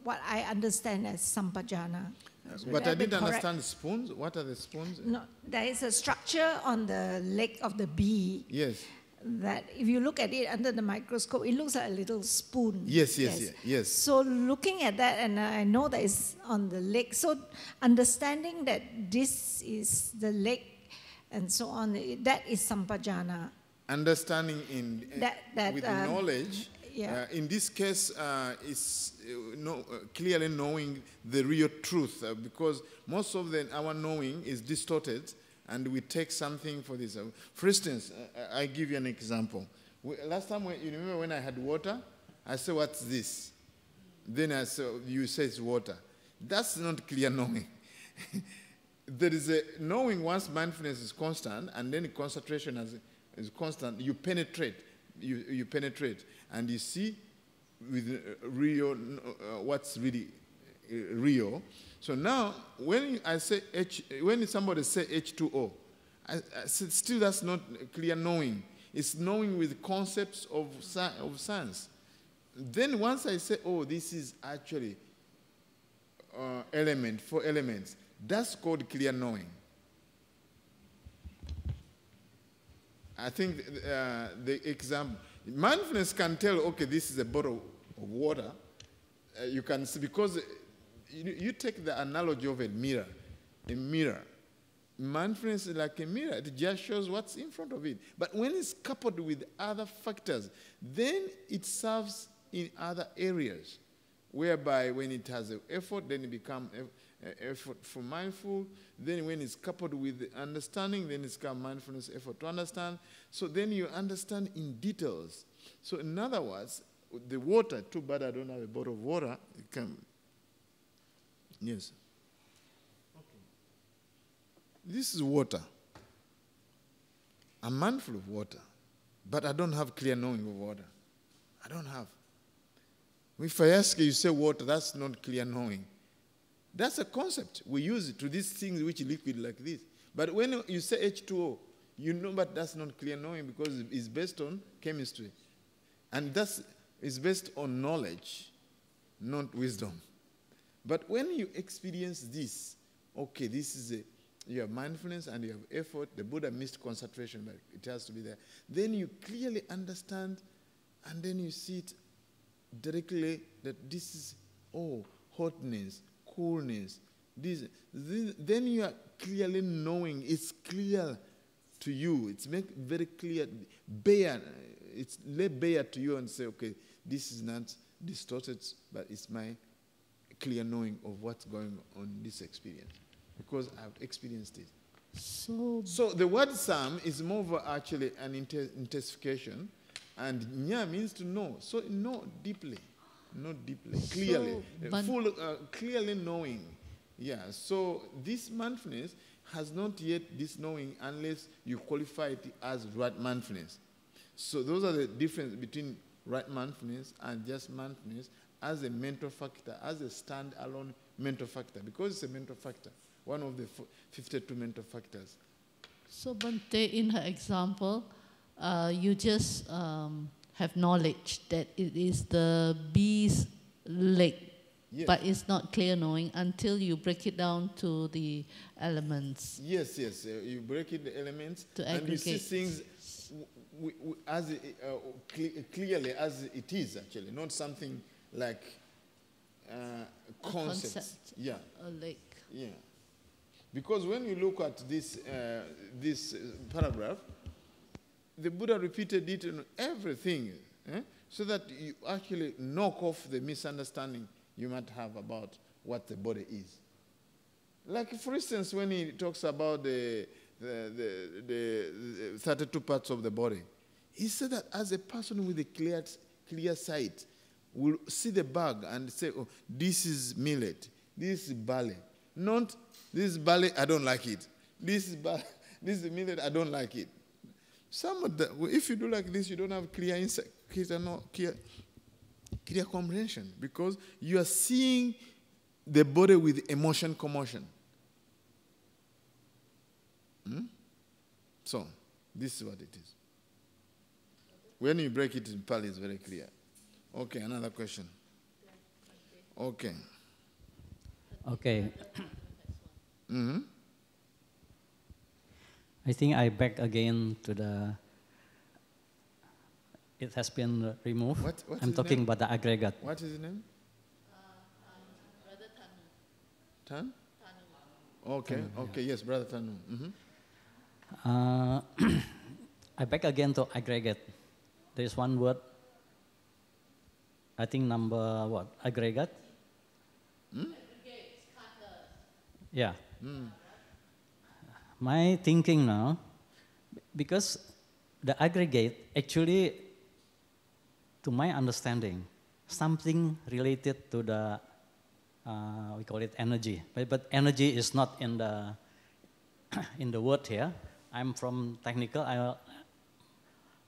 what I understand as sampajana. But I didn't understand spoons. What are the spoons? No, there is a structure on the leg of the bee. Yes. That if you look at it under the microscope, it looks like a little spoon. Yes. So looking at that, and I know that it's on the leg. So understanding that this is the leg, and so on, that is sampajana. Understanding with knowledge. Yeah. In this case, is clearly knowing the real truth, because most of our knowing is distorted, and we take something for this. For instance, I give you an example. Last time, you remember when I had water, I said, "What's this?" Then you say it's water. That's not clear knowing. There is a knowing once mindfulness is constant, and then concentration is constant. You penetrate. You penetrate, and you see with real what's really real. So now, when somebody say H2O, I said still that's not clear knowing. It's knowing with concepts of science. Then once I say, oh, this is actually 4 elements, that's called clear knowing. I think the example, mindfulness can tell, okay, this is a bottle of water. You can see, because you take the analogy of a mirror. Mindfulness is like a mirror. It just shows what's in front of it. But when it's coupled with other factors, then it serves in other areas, whereby when it has an effort, then it becomes effort for mindful. Then when it's coupled with understanding, then it's called mindfulness effort to understand. So then you understand in details. So in other words, the water, too bad I don't have a bottle of water. It can, yes. Okay. This is water. I'm mindful of water, but I don't have clear knowing of water. I don't have. If I ask you, you say water, that's not clear knowing. That's a concept. We use it to these things which liquid like this. But when you say H2O, you know, but that's not clear knowing because it's based on chemistry. And that's is based on knowledge, not wisdom. But when you experience this, okay, this is you have mindfulness and you have effort. The Buddha missed concentration, but it has to be there. Then you clearly understand, and then you see it directly that this is, hotness, coolness. Then you are clearly knowing. It's clear to you. It's make very clear, bare. It's laid bare to you and say, okay, this is not distorted, but it's my clear knowing of what's going on in this experience. Because I've experienced it. So the word sam is more of actually an intensification, and nya means to know. So know deeply, clearly, clearly knowing. Yeah. So this mindfulness has not yet this knowing unless you qualify it as right mindfulness. So those are the difference between right mindfulness and just mindfulness as a mental factor, as a stand-alone mental factor, because it's a mental factor, one of the 52 mental factors. So Bhante, in her example, you just have knowledge that it is the bee's leg, yes. But it's not clear knowing until you break it down to the elements. Yes. You break it the elements to and aggregate. You see things as clearly as it is actually, not something like concepts. Yeah. A lake. Yeah. Because when you look at this paragraph, the Buddha repeated it in everything, so that you actually knock off the misunderstanding you might have about what the body is. Like, for instance, when he talks about the 32 parts of the body, he said that as a person with a clear sight will see the bag and say, oh, this is millet, this is barley. Not, this is barley, I don't like it. This is millet, I don't like it. Some of the, if you do like this, you don't have clear insight, clear comprehension, because you are seeing the body with emotion commotion. So, this is what it is. When you break it in Pali, it's very clear. Okay, another question. Okay. Okay. I think I back again to the, it has been removed. What's I'm talking about the aggregate. What is his name? Brother Tanu. Tan? Tanu. Okay, okay, yes, Brother Tanu. I back again to aggregate. There is one word, I think number what? Aggregate? Yeah. My thinking now, because the aggregate actually, to my understanding, something related to the, we call it energy. But energy is not in the, in the word here. I'm from technical.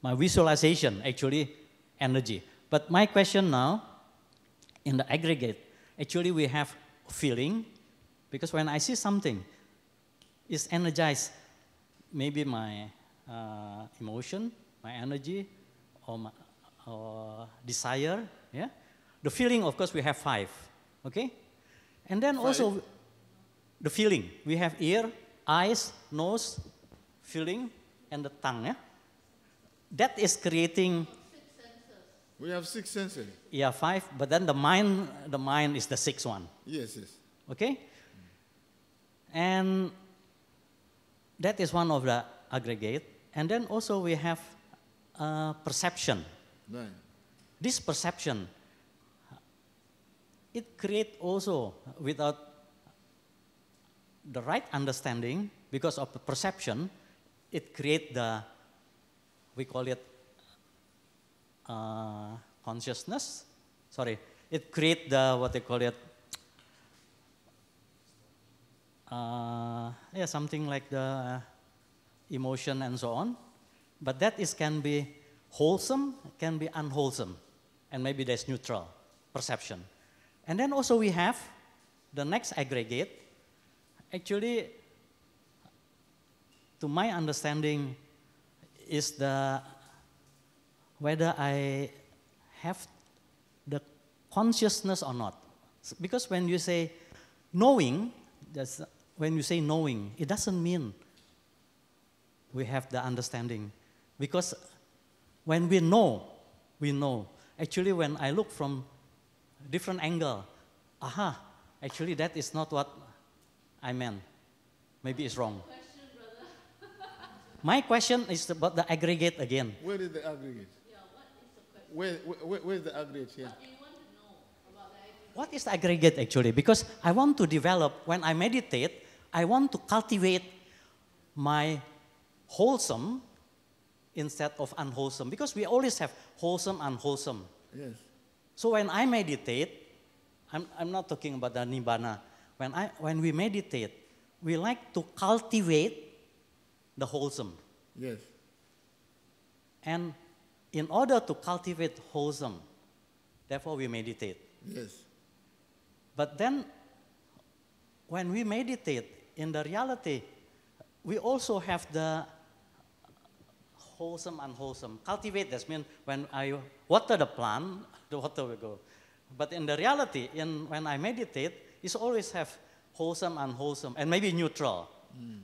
My visualization, actually, energy. But my question now, in the aggregate, actually we have feeling, because when I see something, it's energized, maybe my emotion, my energy, or desire, yeah? The feeling, of course, we have 5, okay? And then 5. Also, the feeling. We have ear, eyes, nose, feeling, and the tongue, yeah? That is creating. 6 senses. We have 6 senses. Yeah, 5. But then the mind is the 6th one. Yes. Okay. And that is one of the aggregate. And then also we have perception. Right. This perception, it creates also without the right understanding, because of the perception, it creates the, we call it consciousness. Sorry, it create the, what they call it, yeah, something like the emotion and so on. But that is can be wholesome, can be unwholesome, and maybe there's neutral perception. And then also we have the next aggregate. Actually, to my understanding, is the whether I have the consciousness or not. Because when you say knowing, when you say knowing, it doesn't mean we have the understanding. Because when we know, we know. Actually, when I look from different angle, aha, actually that is not what I meant. Maybe it's wrong. My question is about the aggregate again. Where is the aggregate? Yeah, what is the question? Where's the aggregate here? What do you want to know about the aggregate? What is the aggregate actually? Because I want to develop, when I meditate, I want to cultivate my wholesome instead of unwholesome. Because we always have wholesome, unwholesome. Yes. So when I meditate, I'm not talking about the nibbana. When we meditate, we like to cultivate the wholesome. Yes. And in order to cultivate wholesome, therefore we meditate. Yes. But then, when we meditate, in the reality, we also have the wholesome, unwholesome. Cultivate, that means when I water the plant, the water will go. But in the reality, when I meditate, it's always have wholesome, unwholesome, and maybe neutral. Mm.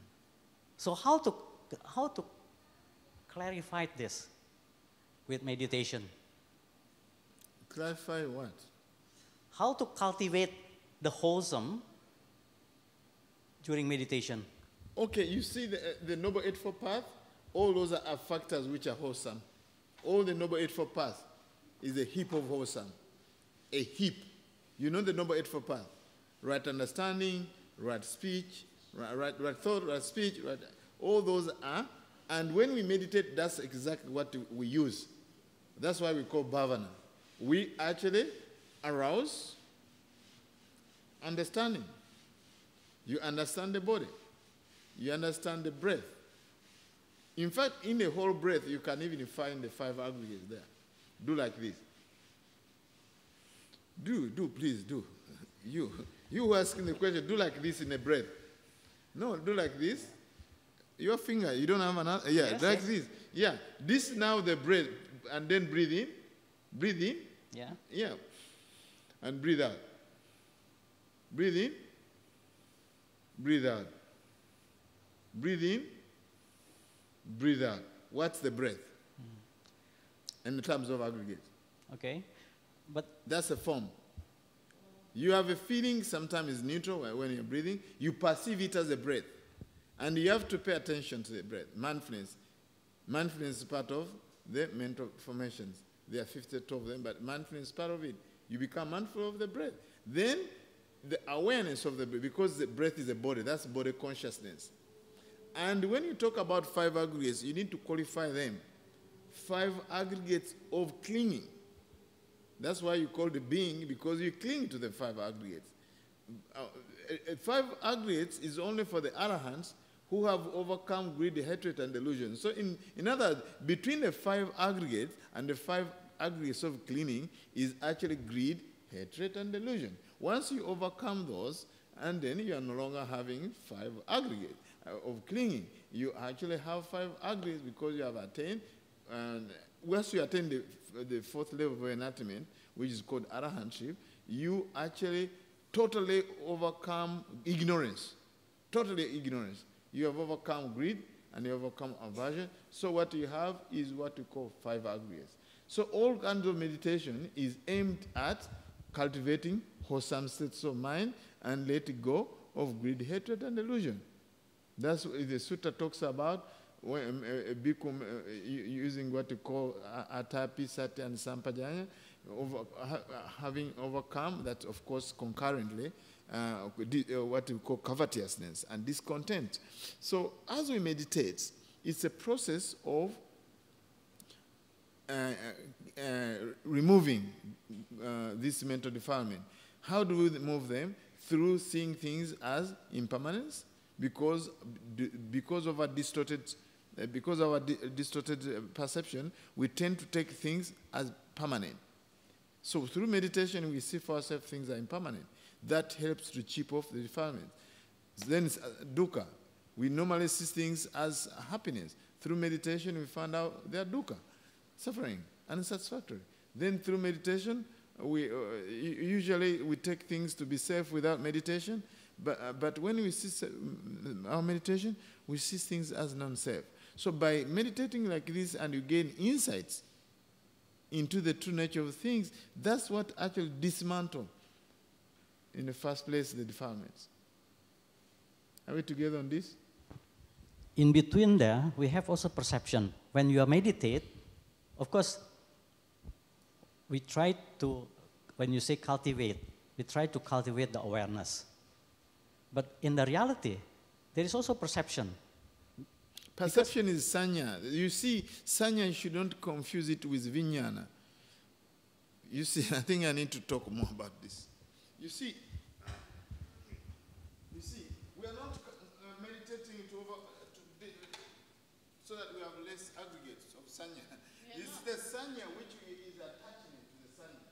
So how to clarify this with meditation? Clarify what? How to cultivate the wholesome during meditation? Okay, you see the Noble Eightfold Path? All those are factors which are wholesome. All the Noble Eightfold Path is a heap of wholesome. A heap. You know the Noble Eightfold Path? Right understanding, right speech, right thought, right speech, right, all those are. And when we meditate, that's exactly what we use. That's why we call bhavana. We actually arouse understanding. You understand the body. You understand the breath. In fact, in the whole breath, you can even find the 5 aggregates there. Do like this. Please do. You asking the question, do like this in a breath. No, do like this. Your finger, you don't have another. Yeah, yes, like yes. this. Yeah, this now the breath, and then breathe in. Breathe in. Yeah. Yeah. And breathe out. Breathe in. Breathe out. Breathe in. Breathe out. What's the breath? In terms of aggregate. Okay. But That's a form. You have a feeling, sometimes it's neutral when you're breathing. You perceive it as a breath. And you have to pay attention to the breath. Mindfulness. Mindfulness is part of the mental formations. There are 52 of them, but mindfulness is part of it. You become mindful of the breath. Then the awareness of the breath, because the breath is a body, that's body consciousness. And when you talk about 5 aggregates, you need to qualify them. 5 aggregates of clinging. That's why you call the being, because you cling to the 5 aggregates. 5 aggregates is only for the arahants who have overcome greed, hatred, and delusion. So in other words, between the 5 aggregates and the 5 aggregates of clinging is actually greed, hatred, and delusion. Once you overcome those, and then you are no longer having 5 aggregates of clinging. You actually have 5 aggregates because you have attained, and once you attain the 4th level of enlightenment, which is called arahantship, you actually totally overcome ignorance. Totally ignorance. You have overcome greed and you overcome aversion. So what you have is what we call 5 aggregates. So all kinds of meditation is aimed at cultivating wholesome states of mind and letting go of greed, hatred, and delusion. That's what the sutta talks about, when a bhikkhu using what we call atapi, sati, and sampajanya, having overcome that, of course, concurrently, what we call covetousness and discontent. So as we meditate, it's a process of removing this mental defilement. How do we remove them? Through seeing things as impermanence, because of our distorted perception, we tend to take things as permanent. So through meditation, we see for ourselves things are impermanent. That helps to chip off the defilement. Then dukkha. We normally see things as happiness. Through meditation, we find out they are dukkha, suffering, unsatisfactory. Then through meditation, we usually we take things to be safe without meditation. But when we see our meditation, we see things as non-safe. So by meditating like this and you gain insights into the true nature of things, that's what actually dismantle, in the first place, the defilements. Are we together on this? In between there, we have also perception. When you meditate, of course, we try to, when you say cultivate, we try to cultivate the awareness. But in the reality, there is also perception. Perception is sanya. You see, sanya, you should not confuse it with vijnana. You see, I think I need to talk more about this. You see, we are not meditating so that we have less aggregates of sanya. It's the sanya which is attaching to the sanya.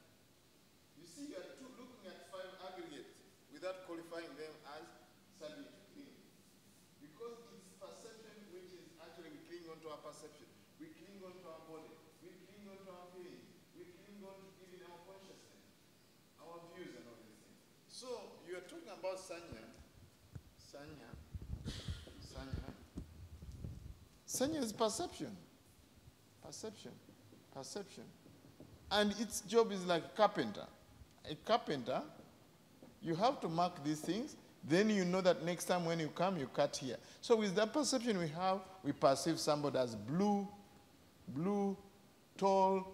You see, you are looking at 5 aggregates without qualifying them as subject to cling. Because it's perception which is actually we cling onto our perception. We cling onto our body. We cling onto our feelings. We cling onto even our consciousness, our views and all these things. So you are talking about sanya. Sanya is perception. Perception. And its job is like a carpenter. A carpenter, you have to mark these things, then you know that next time when you come, you cut here. So with that perception we have, we perceive somebody as blue, tall.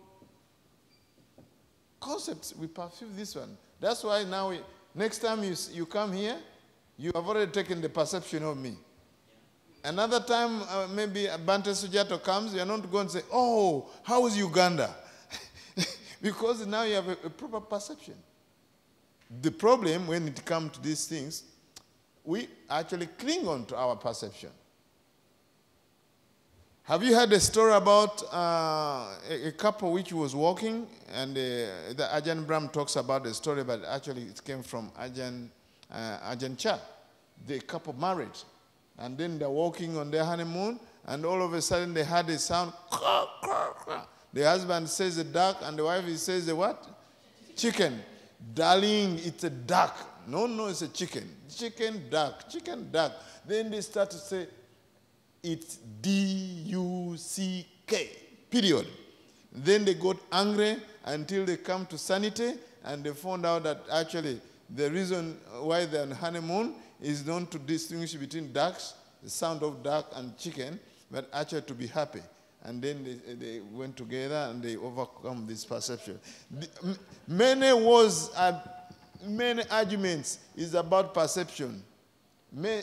Concepts, we perceive this one. That's why now, next time you come here, you have already taken the perception of me. Another time, maybe Bhante Sujato comes, you're not going to say, oh, how is Uganda? Because now you have a proper perception. The problem, when it comes to these things, we actually cling on to our perception. Have you heard a story about a couple which was walking, and the Ajahn Brahm talks about the story, but actually it came from Ajahn Chah. The couple married, and then they're walking on their honeymoon, and all of a sudden they heard a sound. The husband says a duck, and the wife says a what? Chicken. Darling, it's a duck. No, it's a chicken. Chicken, duck. Then they start to say, it's D-U-C-K, period. Then they got angry until they come to sanity, and they found out that actually the reason why they're on honeymoon is not to distinguish between ducks, the sound of duck, and chicken, but actually to be happy. And then they went together and they overcome this perception. Many arguments is about perception.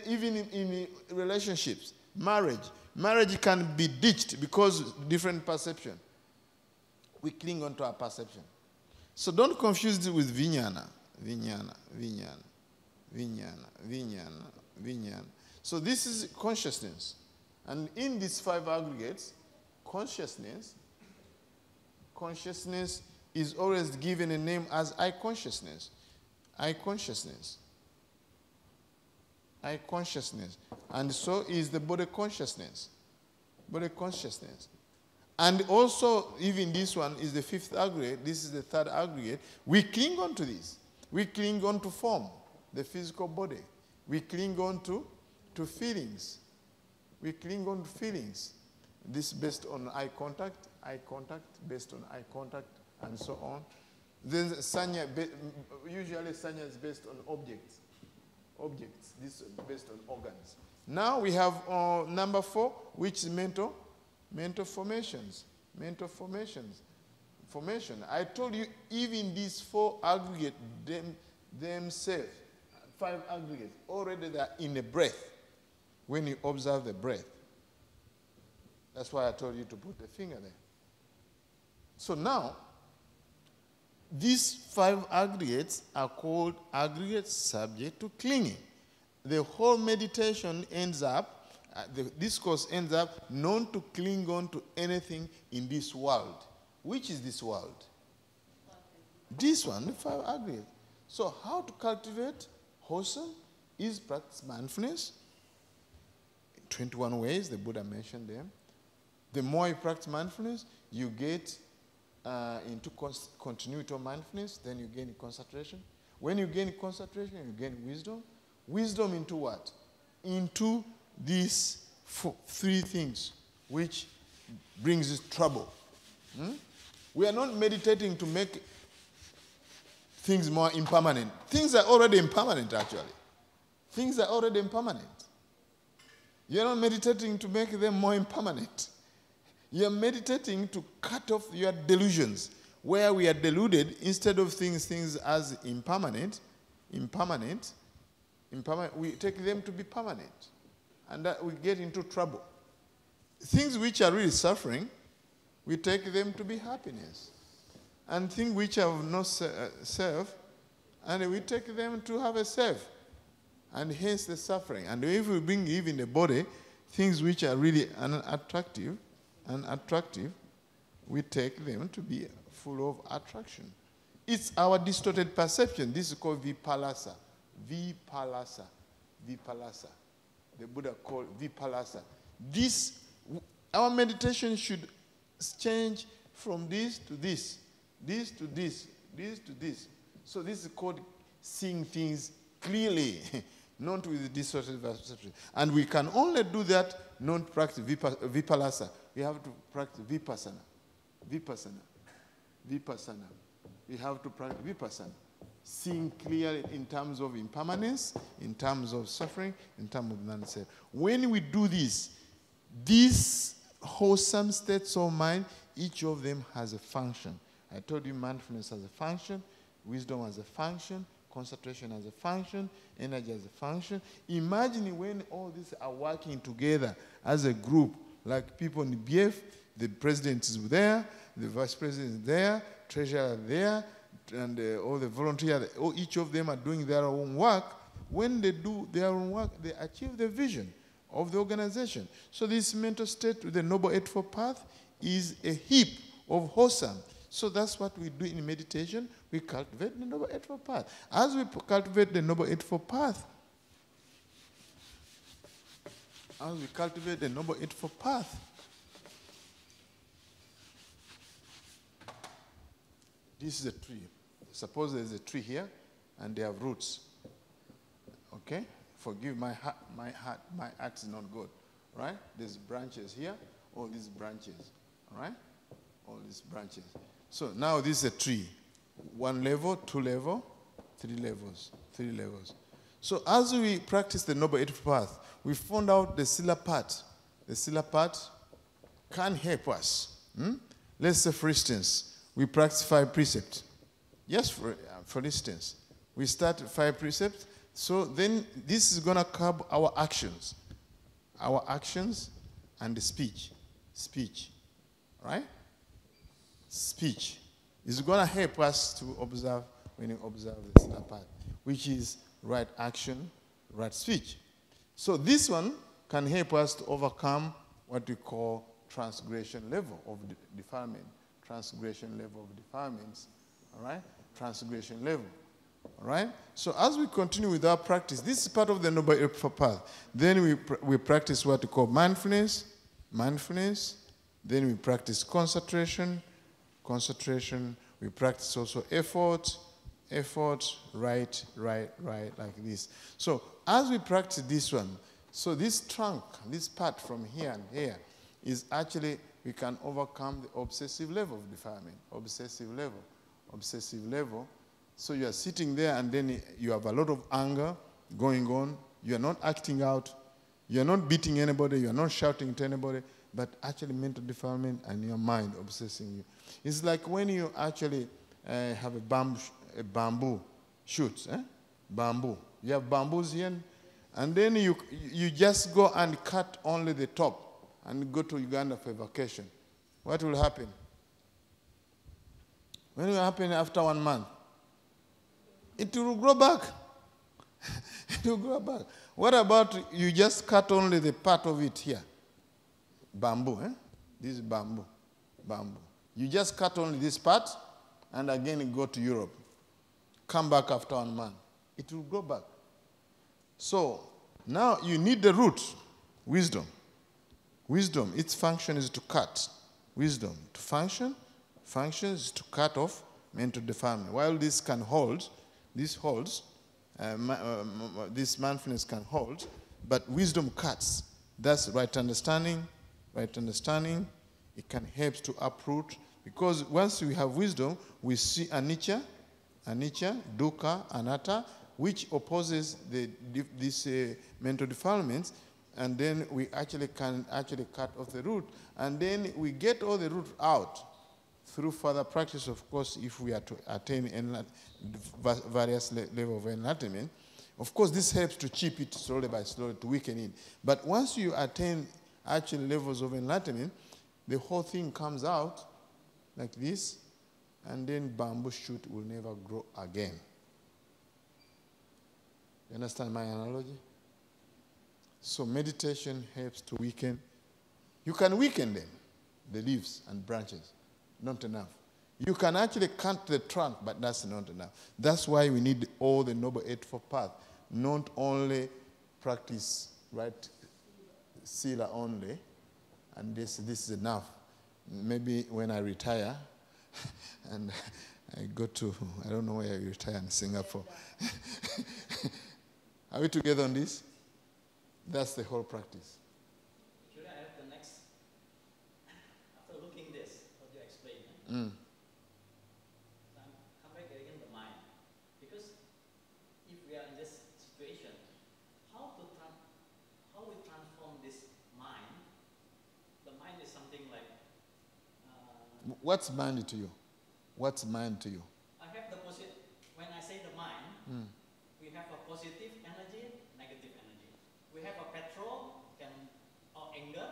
Even in relationships, marriage can be ditched because different perception. We cling on to our perception. So don't confuse it with vijnana. So this is consciousness. And in these 5 aggregates, consciousness is always given a name as I consciousness. And so is the body consciousness. And also, even this one is the 5th aggregate. This is the 3rd aggregate. We cling on to this. We cling on to form, the physical body. We cling on to feelings. This based on eye contact, based on eye contact, and so on. Then sanya, usually sanya is based on objects. This is based on organs. Now we have number 4, which is mental formations. Formation. I told you, even these 4 aggregates themselves, 5 aggregates, already they are in the breath when you observe the breath. That's why I told you to put the finger there. So now, these 5 aggregates are called aggregates subject to clinging. The whole meditation ends up, the discourse ends up, not to cling on to anything in this world. Which is this world? This one, the 5 aggregates. So how to cultivate wholesome is practice mindfulness. 21 ways, the Buddha mentioned them. The more you practice mindfulness, you get into continuity of mindfulness, then you gain concentration. When you gain concentration, you gain wisdom. Wisdom into what? Into these 3 things, which brings us trouble. We are not meditating to make things more impermanent. Things are already impermanent, actually. Things are already impermanent. You're not meditating to make them more impermanent. You're meditating to cut off your delusions. Where we are deluded, instead of things as impermanent, we take them to be permanent. And that we get into trouble. Things which are really suffering, we take them to be happiness. And things which have no self, and we take them to have a self. And hence the suffering. And if we bring even the body, things which are really unattractive, we take them to be full of attraction. It's our distorted perception. This is called vipallasa. Vipallasa. Vipallasa. The Buddha called vipallasa. Our meditation should change from this to this, this to this, this to this. So this is called seeing things clearly, not with distorted perception. And we can only do that, not practice vipallasa. We have to practice vipassana. Vipassana. Vipassana. We have to practice vipassana. Seeing clearly in terms of impermanence, in terms of suffering, in terms of non-self. When we do this, these wholesome states of mind, each of them has a function. I told you mindfulness has a function, wisdom has a function, concentration has a function, energy has a function. Imagine when all these are working together as a group, like people in the BF, the president is there, the vice president is there, treasurer is there, and all the volunteers, each of them are doing their own work. When they do their own work, they achieve the vision of the organization. So this mental state with the Noble Eightfold Path is a heap of wholesome. So that's what we do in meditation. We cultivate the Noble Eightfold Path. As we cultivate the Noble Eightfold Path, this is a tree. Suppose there's a tree here, and they have roots. Okay? Forgive my heart. My axe is not good. Right? There's branches here. All these branches. All right? All these branches. So now this is a tree. 1 level, 2 level, 3 levels. 3 levels. So as we practice the Noble Eightfold Path, we found out the Sila part. The Sila part can help us. Let's say, for instance, we practice 5 precepts. Yes, for instance, we start 5 precepts. So then this is going to curb our actions. Our actions and the speech. Speech. Right? Speech is going to help us to observe when you observe the Sila part, which is right action, right speech. So this one can help us to overcome what we call transgression level of defilement. Transgression level of defilements. All right? Transgression level. All right? So as we continue with our practice, this is part of the Noble Eightfold Path. Then we practice what we call mindfulness. Then we practice concentration. We practice also effort, right, like this. So as we practice this one, so this trunk, this part from here and here, is actually, we can overcome the obsessive level of defilement. Obsessive level. So you are sitting there and then you have a lot of anger going on. You are not acting out. You are not beating anybody. You are not shouting to anybody. But actually mental defilement and your mind obsessing you. It's like when you actually have a bamboo shoot. Bamboo. You have bamboos here. And then you just go and cut only the top and go to Uganda for vacation. What will happen? When it happens after 1 month, it will grow back. It will grow back. What about you just cut only the part of it here? Bamboo, eh? This is bamboo. Bamboo. You just cut only this part, and again go to Europe. Come back after 1 month. It will grow back. So now you need the root, wisdom. Wisdom, its function is to cut. Wisdom, to function is to cut off mental defilement. While this can hold, this holds, this mindfulness can hold, but wisdom cuts. That's right understanding. Right understanding, it can help to uproot. Because once we have wisdom, we see anicca, dukkha, anatta, which opposes these mental defilements, and then we can cut off the root, and then we get all the root out through further practice, of course, if we are to attain various levels of enlightenment. Of course, this helps to chip it slowly by slowly, to weaken it. But once you attain actual levels of enlightenment, the whole thing comes out like this, and then bamboo shoot will never grow again. You understand my analogy? So meditation helps to weaken. You can weaken them, the leaves and branches. Not enough. You can actually cut the trunk, but that's not enough. That's why we need all the Noble Eightfold Path. Not only practice right sila only, and this is enough. Maybe when I retire, and I go to, I don't know where I retire in Singapore. Are we together on this? That's the whole practice. Should I have the next? After looking this, what you explain? Come back again the mind. Because if we are in this situation, how we transform this mind? The mind is something like... What's mind to you? What's mind to you? I have the positive. When I say the mind, we have a positive energy, negative energy. We have a petrol, or anger.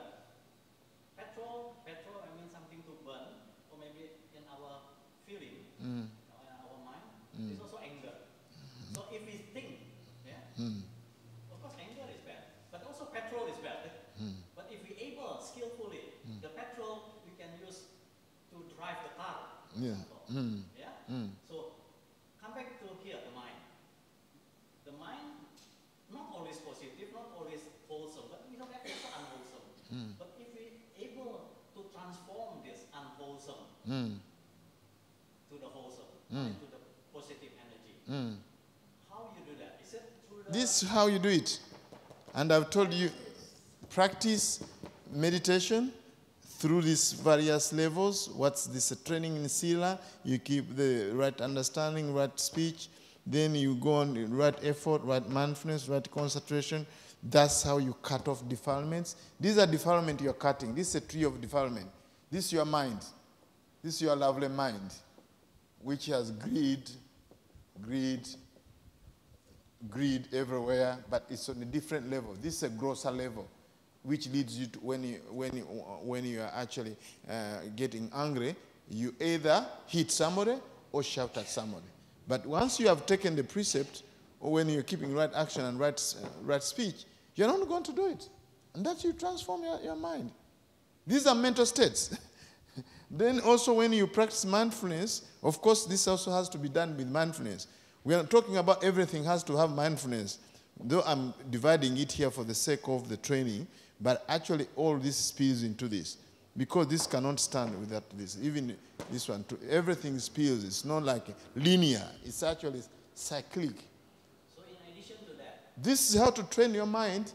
Petrol, I mean something to burn, or maybe in our feeling, in our mind, it's also anger. So if we think, of course anger is bad, but also petrol is bad. But if we able skillfully, the petrol we can use to drive the car. So come back to here, the mind. The mind, not always positive, not always wholesome, but we have also unwholesome. But if we able to transform this unwholesome to the wholesome, and to the positive energy, how you do that? Is it through the... This is how you do it. And I've told you, practice meditation through these various levels. What's this training in Sila? You keep the right understanding, right speech. Then you go on right effort, right mindfulness, right concentration. That's how you cut off defilements. These are defilements you're cutting. This is a tree of defilement. This is your mind. This is your lovely mind, which has greed everywhere, but it's on a different level. This is a grosser level, which leads you to when you are actually getting angry, you either hit somebody or shout at somebody. But once you have taken the precept, or when you're keeping right action and right speech, you're not going to do it. And that you transform your mind. These are mental states. Then also when you practice mindfulness, of course this also has to be done with mindfulness. We are talking about everything has to have mindfulness. Though I'm dividing it here for the sake of the training, but actually all this spills into this. Because this cannot stand without this. Even this one, too, everything spills. It's not like linear. It's actually cyclic. So in addition to that, this is how to train your mind,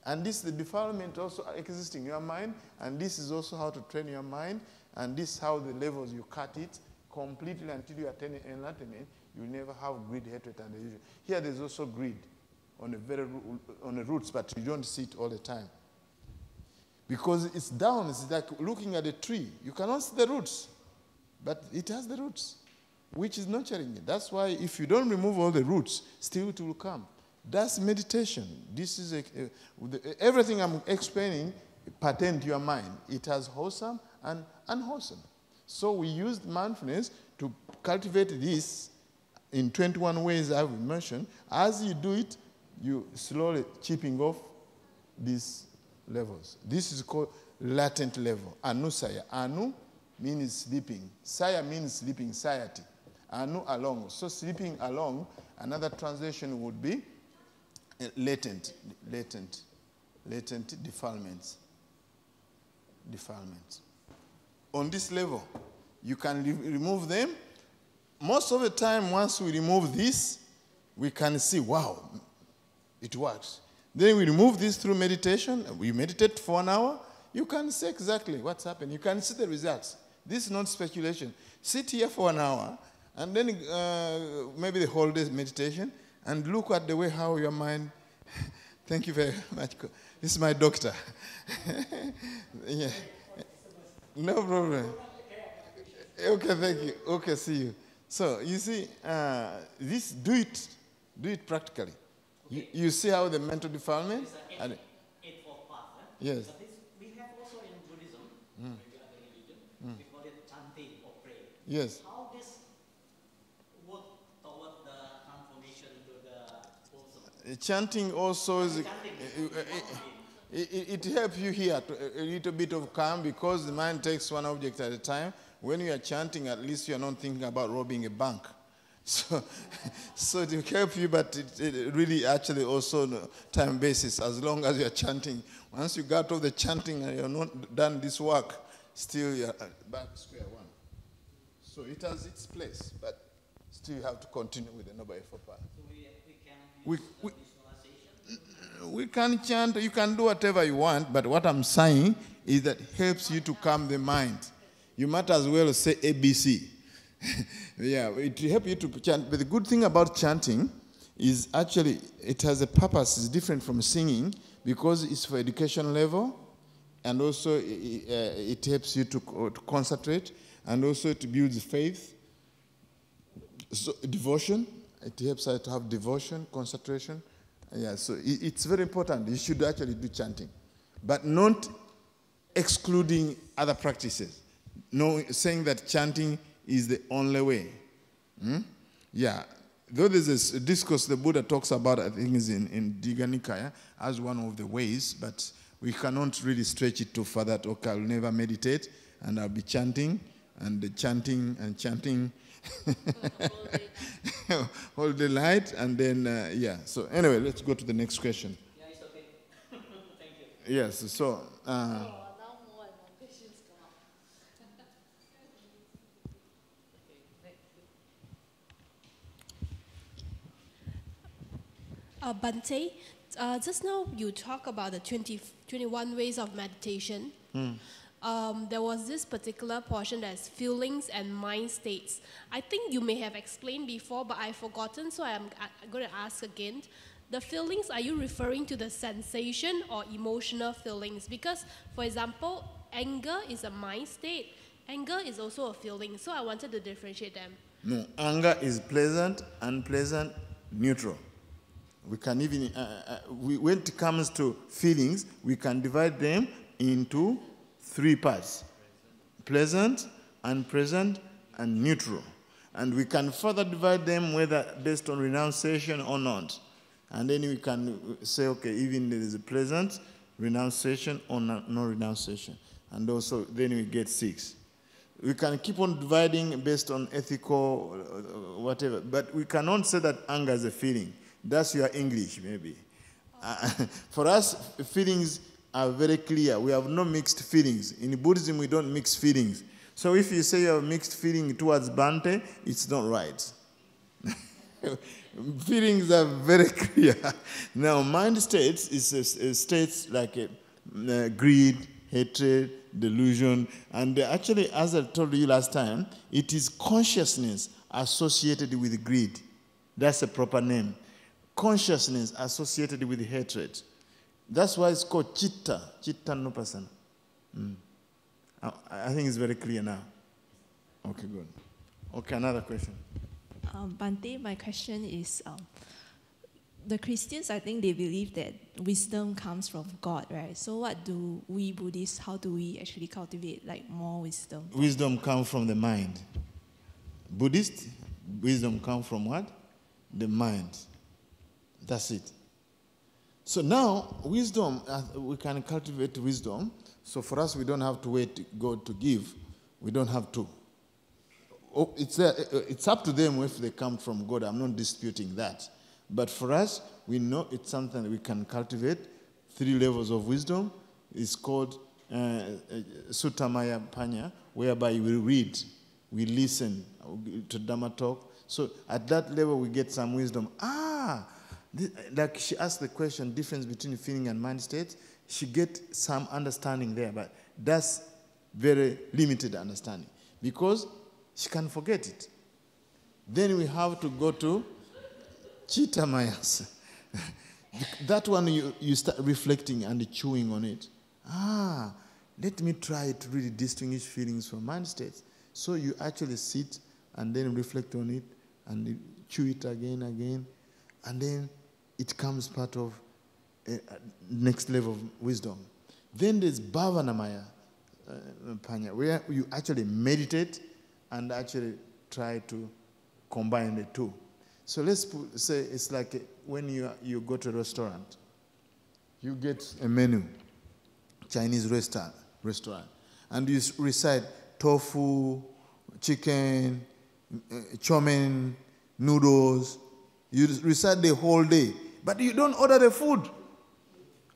and this is the defilement also existing in your mind, and this is also how to train your mind, and this is how the levels you cut it completely until you attain enlightenment. You never have greed, hatred, and delusion. Here there's also greed on the roots, but you don't see it all the time. Because it's down, it's like looking at a tree. You cannot see the roots, but it has the roots, which is nurturing it. That's why if you don't remove all the roots, still it will come. That's meditation. This is everything I'm explaining pertains to your mind. It has wholesome and unwholesome. So we used mindfulness to cultivate this in 21 ways I've mentioned. As you do it, you slowly chipping off these levels. This is called latent level. Anu saya. Anu means sleeping. Saya means sleeping, satiety. Anu along. So sleeping along, another translation would be latent defilements. On this level, you can remove them. Most of the time, once we remove this, we can see, wow, it works. Then we remove this through meditation. We meditate for an hour. You can see exactly what's happening. You can see the results. This is not speculation. Sit here for an hour, and then maybe the whole day meditation, and look at the way how your mind. Thank you very much. This is my doctor. Yeah. No problem. Okay, thank you. Okay, see you. So you see, this do it practically. You see how the mental defilement. Eightfold path. Yes. But this, we have also in Buddhism, maybe other religion, we call it chanting or prayer. Yes. How this work toward the transformation to the wholesome? Chanting also is. It helps you here a little bit of calm because the mind takes one object at a time. When you are chanting, at least you are not thinking about robbing a bank. So it will help you, but it really actually also time basis. As long as you are chanting, once you got off the chanting and you have not done this work, still you are back square one. So it has its place, but still you have to continue with the noble effort path. So we can use the visualization. We can chant, you can do whatever you want, but what I'm saying is that helps you to calm the mind. You might as well say ABC. Yeah, it helps you to chant. But the good thing about chanting is actually it has a purpose. It's different from singing because it's for education level, and also it helps you to concentrate, and also it builds faith. So devotion, it helps us to have devotion, concentration. Yeah, so it's very important. You should actually do chanting, but not excluding other practices. No, saying that chanting is the only way. Yeah, though there's a discourse the Buddha talks about, I think is in Digha Nikaya, as one of the ways, but we cannot really stretch it too far that, okay, I'll never meditate, and I'll be chanting, and chanting, and chanting. All the light, and then, yeah. So anyway, let's go to the next question. Yeah, it's okay. Thank you. Yes, so... now more and more questions come up. Bhante, just now you talk about the 21 ways of meditation. There was this particular portion that's feelings and mind states. I think you may have explained before, but I've forgotten, so I'm going to ask again. The feelings, are you referring to the sensation or emotional feelings? Because, for example, anger is a mind state. Anger is also a feeling, so I wanted to differentiate them. No, anger is pleasant, unpleasant, neutral. We can even, when it comes to feelings, we can divide them into 3 parts: pleasant, unpleasant, and neutral. And we can further divide them whether based on renunciation or not. And then we can say, okay, even there is a pleasant, renunciation or no renunciation. And also, then we get 6. We can keep on dividing based on ethical, whatever. But we cannot say that anger is a feeling. That's your English, maybe. For us, feelings are very clear. We have no mixed feelings. In Buddhism, we don't mix feelings. So if you say you have mixed feeling towards Bhante, it's not right. Feelings are very clear. Now, mind states is states like greed, hatred, delusion. And actually, as I told you last time, it is consciousness associated with greed. That's a proper name. Consciousness associated with hatred. That's why it's called chitta, chitta-nupasana. I think it's very clear now. Okay, good. Okay, another question. Bhante, my question is, the Christians, I think they believe that wisdom comes from God, right? So what do we Buddhists, how do we actually cultivate like more wisdom? Wisdom comes from the mind. Buddhist, wisdom comes from what? The mind. That's it. So now, wisdom, we can cultivate wisdom. So for us, we don't have to wait God to give. We don't have to. Oh, it's up to them if they come from God. I'm not disputing that. But for us, we know it's something that we can cultivate. 3 levels of wisdom. It's called Suttamaya Panya, whereby we read, we listen to Dhamma talk. So at that level, we get some wisdom. Like she asked the question, difference between feeling and mind states. She gets some understanding there, but that's very limited understanding because she can forget it. Then we have to go to Chittamayas. That one you start reflecting and chewing on it. Let me try to really distinguish feelings from mind states. So you actually sit and then reflect on it and chew it again, and then it comes part of next level of wisdom. Then there's Bhavanamaya Panya, where you actually meditate and actually try to combine the two. So let's say it's like when you go to a restaurant, you get a menu, Chinese restaurant, and you recite tofu, chicken, chow mein, noodles. You recite the whole day, but you don't order the food.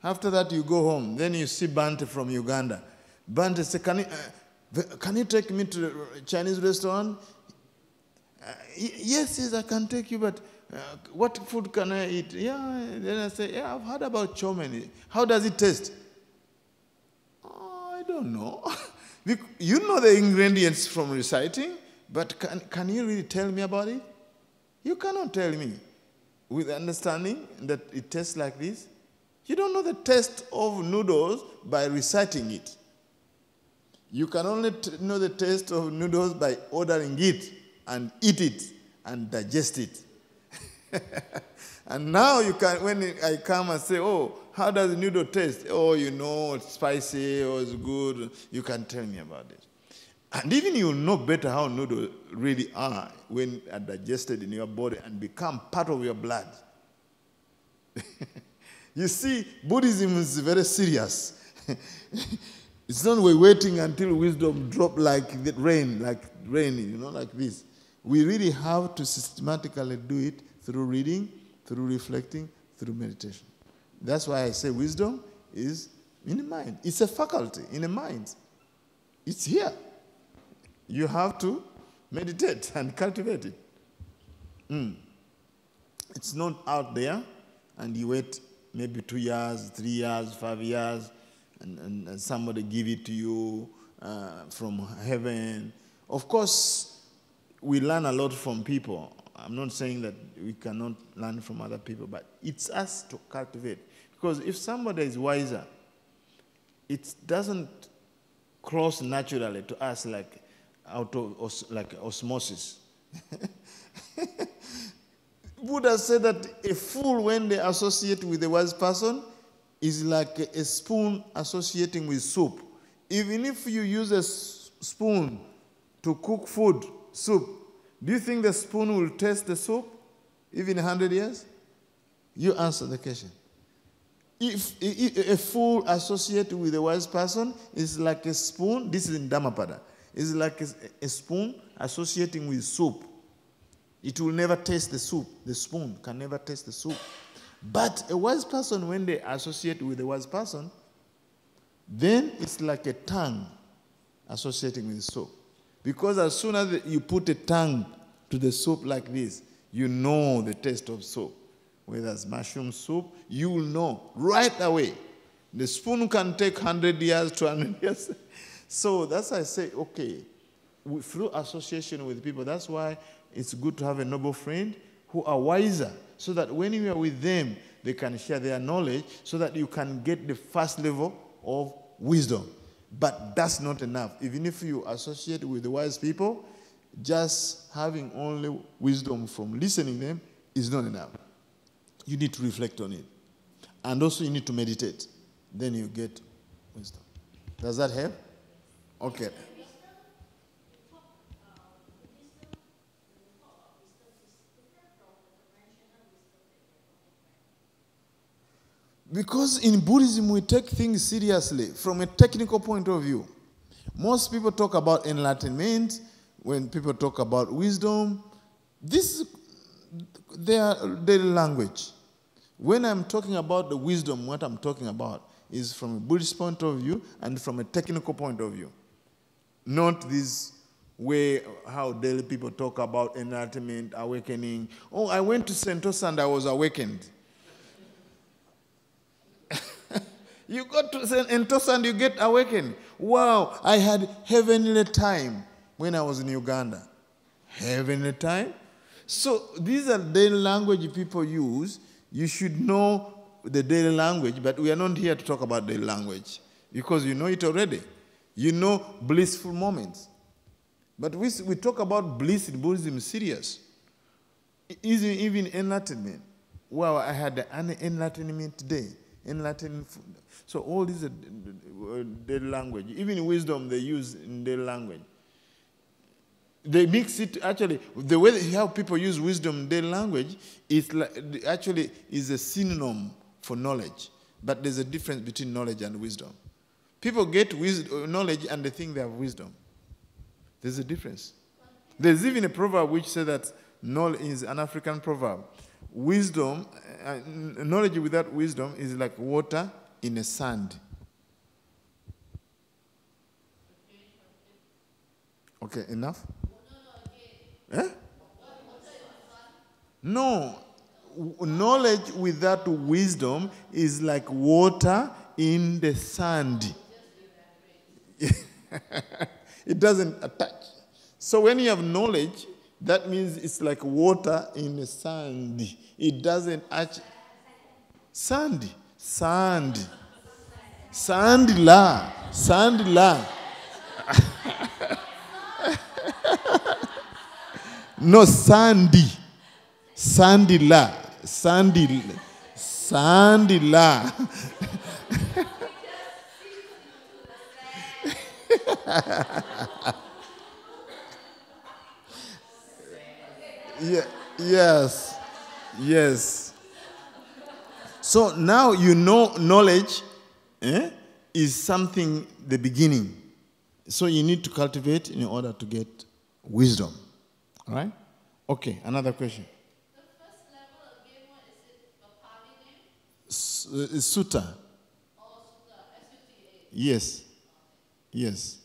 After that, you go home. Then you see Bhante from Uganda. Bhante says, can you take me to the Chinese restaurant? Yes, I can take you, but what food can I eat? Then I say, I've heard about chow mein. How does it taste? I don't know. You know the ingredients from reciting, but can you really tell me about it? You cannot tell me with understanding that it tastes like this. You don't know the taste of noodles by reciting it. You can only know the taste of noodles by ordering it and eat it and digest it. And now you can, when I come and say, how does the noodle taste? You know it's spicy or it's good. You can tell me about it. And even you'll know better how noodles really are when are digested in your body and become part of your blood. You see, Buddhism is very serious. It's not we're waiting until wisdom drop like the rain, like this. We really have to systematically do it through reading, through reflecting, through meditation. That's why I say wisdom is in the mind. It's a faculty in the mind. It's here. You have to meditate and cultivate it. It's not out there and you wait maybe 2 years, 3 years, 5 years, and somebody give it to you from heaven. Of course, we learn a lot from people. I'm not saying that we cannot learn from other people, but it's us to cultivate. Because if somebody is wiser, it doesn't cross naturally to us like osmosis. Buddha said that a fool, when they associate with a wise person, is like a spoon associating with soup. Even if you use a spoon to cook food, soup, do you think the spoon will taste the soup even 100 years? You answer the question. If a fool associated with a wise person is like a spoon, this is in Dhammapada, is like a spoon associating with soup. It will never taste the soup. The spoon can never taste the soup. But a wise person, when they associate with a wise person, then it's like a tongue associating with soup. Because as soon as you put a tongue to the soup like this, you know the taste of soup. Whether it's mushroom soup, you will know right away. The spoon can take 100 years, 200 years. So that's why I say, okay, through association with people, that's why it's good to have a noble friend who are wiser, so that when you are with them, they can share their knowledge, so that you can get the first level of wisdom. But that's not enough. Even if you associate with the wise people, just having only wisdom from listening to them is not enough. You need to reflect on it. And also you need to meditate. Then you get wisdom. Does that help? Okay. Because in Buddhism, we take things seriously from a technical point of view. Most people talk about enlightenment. When people talk about wisdom, this is their daily language. When I'm talking about the wisdom, what I'm talking about is from a Buddhist point of view and from a technical point of view. Not this way how daily people talk about enlightenment, awakening. Oh, I went to Sentosa and I was awakened. You go to Sentosa and you get awakened. Wow, I had heavenly time when I was in Uganda. Heavenly time? So these are daily language people use. You should know the daily language, but we are not here to talk about daily language because you know it already. You know blissful moments. But we talk about bliss in Buddhism serious. Even enlightenment. Wow, I had an enlightenment today. Enlightenment. So all these are daily language. Even wisdom they use in daily language. They mix it, actually, the way how people use wisdom in daily language is actually is a synonym for knowledge. But there's a difference between knowledge and wisdom. People get knowledge and they think they have wisdom. There's a difference. There's even a proverb which says that knowledge is an African proverb. Wisdom, knowledge without wisdom is like water in a sand. Okay, enough? Eh? No. Knowledge without wisdom is like water in the sand. It doesn't attach. So when you have knowledge, that means it's like water in the sand. It doesn't actually. Sand. Sand. Sand la. Sand la. No, sandy. Sandy la. Sandy. Sandy la. Yeah, yes. Yes. So now you know knowledge is something, the beginning. So you need to cultivate in order to get wisdom. All right? Okay, another question. The first level again, what is it? A Pali name? Sutta. Oh, Sutta. S-U-T-A. Yes. Yes.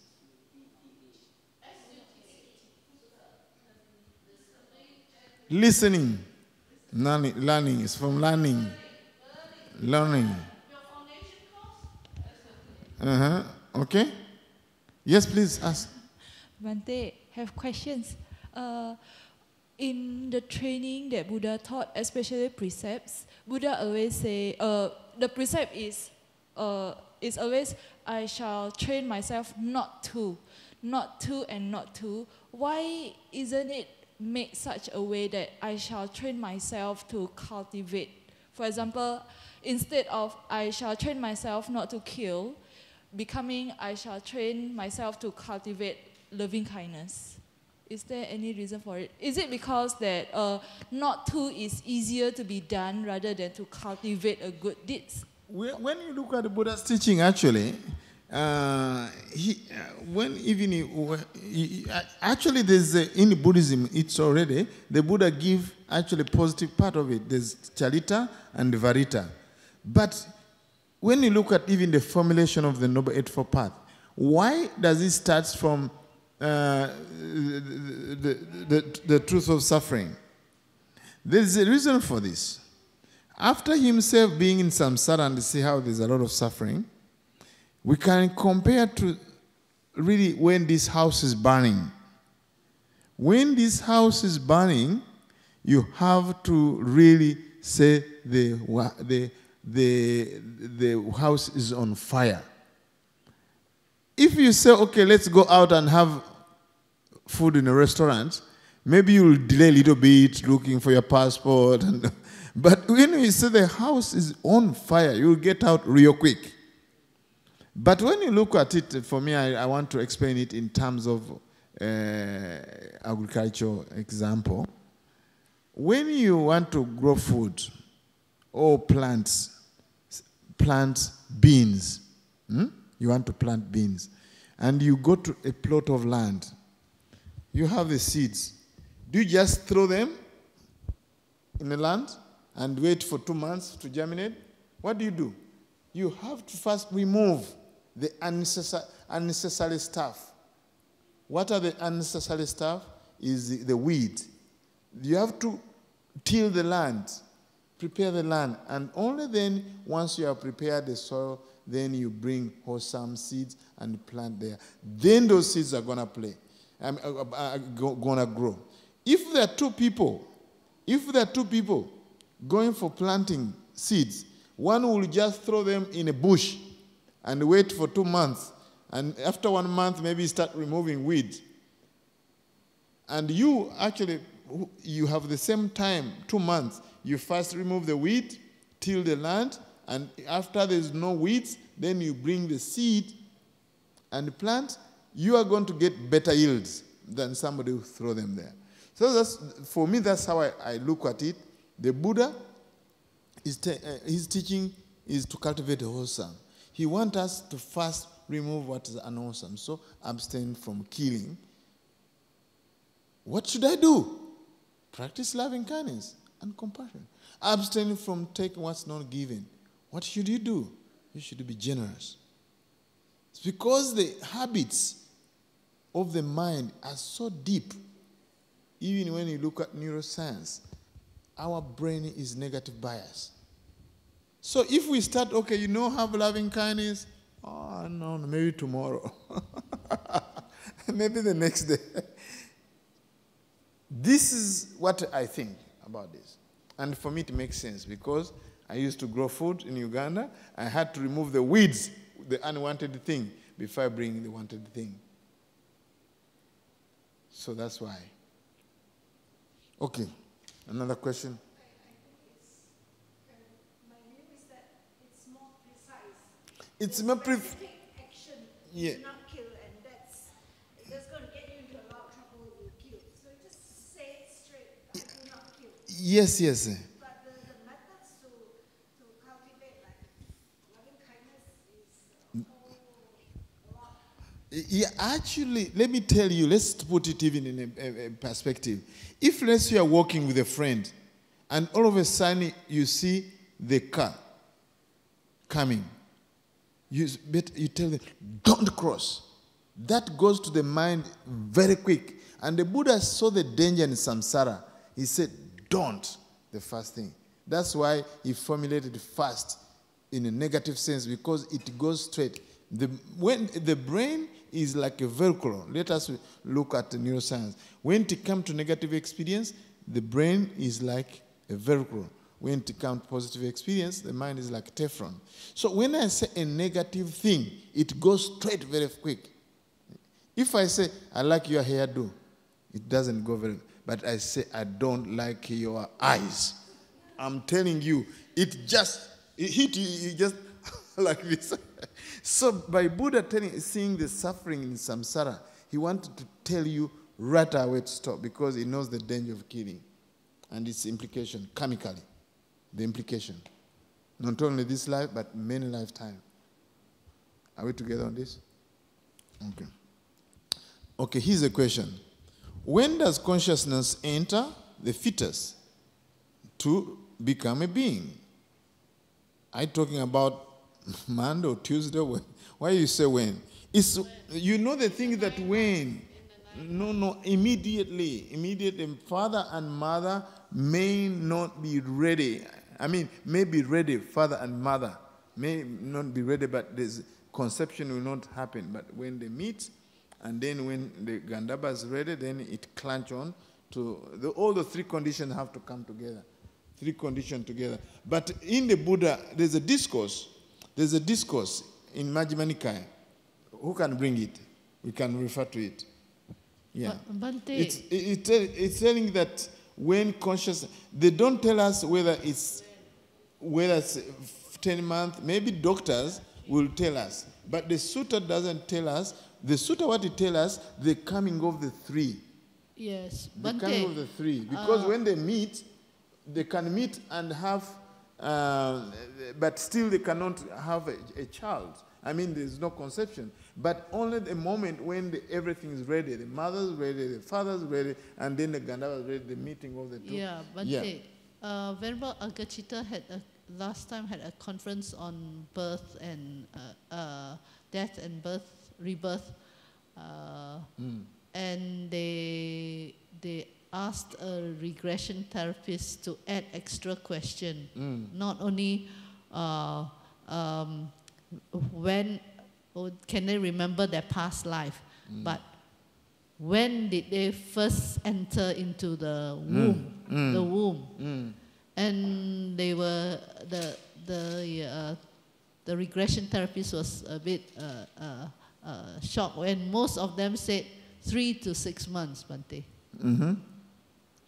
Listening. Learning is from learning. Learning. Your foundation course? Okay. Yes, please ask. Bhante, have questions. In the training that Buddha taught, especially precepts, Buddha always say, the precept is always, I shall train myself not to, and not to. Why isn't it made such a way that I shall train myself to cultivate? For example, instead of I shall train myself not to kill, becoming I shall train myself to cultivate loving kindness. Is there any reason for it? Is it because that not to is easier to be done rather than to cultivate a good deeds? When you look at the Buddha's teaching, actually, actually there's in Buddhism, it's already, the Buddha give actually positive part of it. There's Charita and Varita. But when you look at even the formulation of the Noble Eightfold Path, why does it start from the truth of suffering? There's a reason for this. After himself being in samsara and see how there's a lot of suffering, we can compare to really when this house is burning. When this house is burning, you have to really say the house is on fire. If you say, okay, let's go out and have food in a restaurant, maybe you'll delay a little bit looking for your passport. But when you say the house is on fire, you'll get out real quick. But when you look at it, for me, I want to explain it in terms of agricultural example. When you want to grow food or plant beans, you want to plant beans, and you go to a plot of land, you have the seeds. Do you just throw them in the land and wait for 2 months to germinate? What do? You have to first remove the unnecessary stuff. What are the unnecessary stuff? Is the weed. You have to till the land, prepare the land, and only then, once you have prepared the soil, then you bring wholesome seeds and plant there. Then those seeds are gonna gonna grow. If there are two people going for planting seeds, one will just throw them in a bush and wait for 2 months, and after 1 month maybe start removing weed. And you actually, you have the same time, 2 months. You first remove the weed, till the land, and after there's no weeds, then you bring the seed and plant. You are going to get better yields than somebody who throw them there. So for me, that's how I look at it. The Buddha, his teaching is to cultivate the wholesome. He wants us to first remove what is unwholesome. So abstain from killing. What should I do? Practice loving kindness and compassion. Abstain from taking what's not given. What should you do? You should be generous. It's because the habits of the mind are so deep. Even when you look at neuroscience, our brain is negative bias. So if we start, okay, have loving kindness, oh, no, maybe tomorrow. Maybe the next day. This is what I think about this. And for me, it makes sense because I used to grow food in Uganda. I had to remove the weeds, the unwanted thing, before I bring the wanted thing. So that's why. Okay, another question. My view is that it's more precise. It's more precise. Action, yeah. not kill, and that's going to get you into a lot of trouble if you kill. So just say it straight. I do not kill. Yes. But the methods to cultivate like loving kindness is a lot. Yeah, actually, let me tell you, let's put it even in a perspective. If, let's say, you are walking with a friend, and all of a sudden you see the car coming, you tell them, don't cross. That goes to the mind very quick. And the Buddha saw the danger in samsara. He said, don't, the first thing. That's why he formulated fast in a negative sense, because it goes straight. When the brain is like a vehicle, let us look at the neuroscience. When it comes to negative experience, the brain is like a vehicle. When it comes to positive experience, the mind is like Teflon. So when I say a negative thing, it goes straight very quick. If I say, I like your hairdo, it doesn't go very, but I say, I don't like your eyes. I'm telling you, it hit you just like this. So by Buddha seeing the suffering in samsara, he wanted to tell you right away to stop, because he knows the danger of killing and its implication, karmically, the implication. Not only this life, but many lifetimes. Are we together on this? Okay. Okay, here's a question. When does consciousness enter the fetus to become a being? Are you talking about Monday or Tuesday? Why you say when? It's, you know the thing that when. No, immediately. Father and mother may not be ready. May be ready, father and mother may not be ready, but this conception will not happen. But when they meet, and then when the Gandhaba is ready, then it clench on to, all the three conditions have to come together. Three conditions together. But in the Buddha, there's a discourse in Majjhima Nikaya. Who can bring it? We can refer to it. Yeah. Bhante. It's telling that when conscious, they don't tell us whether it's 10 months, maybe doctors will tell us. But the sutta doesn't tell us. The sutta, what it tells us, the coming of the three. Yes, The coming of the three. Because when they meet, they can meet and have, but still they cannot have a child. I mean, there's no conception. But only the moment when everything is ready, the mother's ready, the father's ready, and then the Gandharva is ready, the meeting of the two. Yeah, Bhante, Venerable Agachita last time had a conference on birth and death and rebirth. And they asked a regression therapist to add extra question, not only when can they remember their past life, but when did they first enter into the womb, the womb, and they were the regression therapist was a bit shocked when most of them said 3 to 6 months, Bhante. 3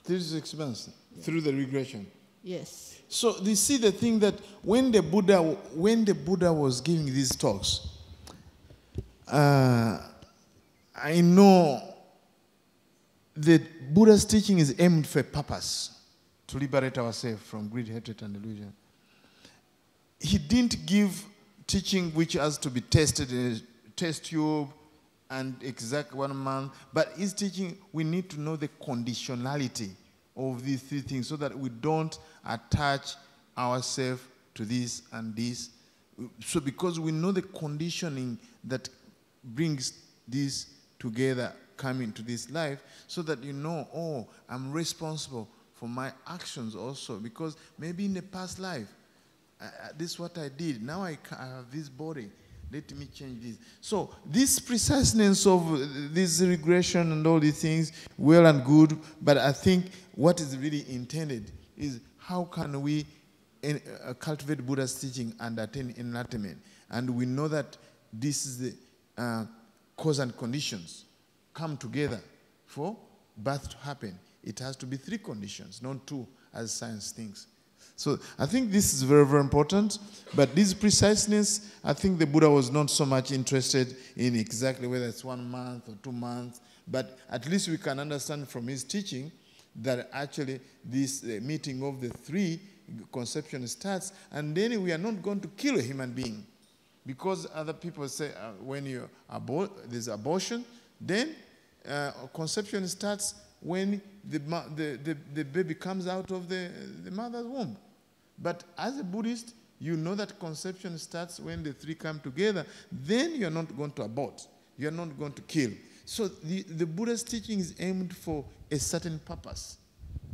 to 6 months through the regression. Yes. So you see the thing that when the Buddha was giving these talks, I know that Buddha's teaching is aimed for a purpose, to liberate ourselves from greed, hatred, and delusion. He didn't give teaching which has to be tested in a test tube and exact 1 month, but his teaching, we need to know the conditionality of these three things so that we don't attach ourselves to this and this. So because we know the conditioning that brings this together, coming to this life, so that you know, oh, I'm responsible for my actions also, because maybe in the past life, this is what I did. Now I have this body. Let me change this. So this preciseness of this regression and all these things, well and good, but I think what is really intended is how can we cultivate Buddha's teaching and attain enlightenment. And we know that this is the cause and conditions come together for birth to happen. It has to be 3 conditions, not 2, as science thinks. So I think this is very, very important. But this preciseness, I think the Buddha was not so much interested in exactly whether it's 1 month or 2 months. But at least we can understand from his teaching that actually this meeting of the 3 conception starts, and then we are not going to kill a human being. Because other people say when there's abortion, then conception starts when the baby comes out of the mother's womb. But as a Buddhist, you know that conception starts when the 3 come together. Then you're not going to abort. You're not going to kill. So the Buddha's teaching is aimed for a certain purpose,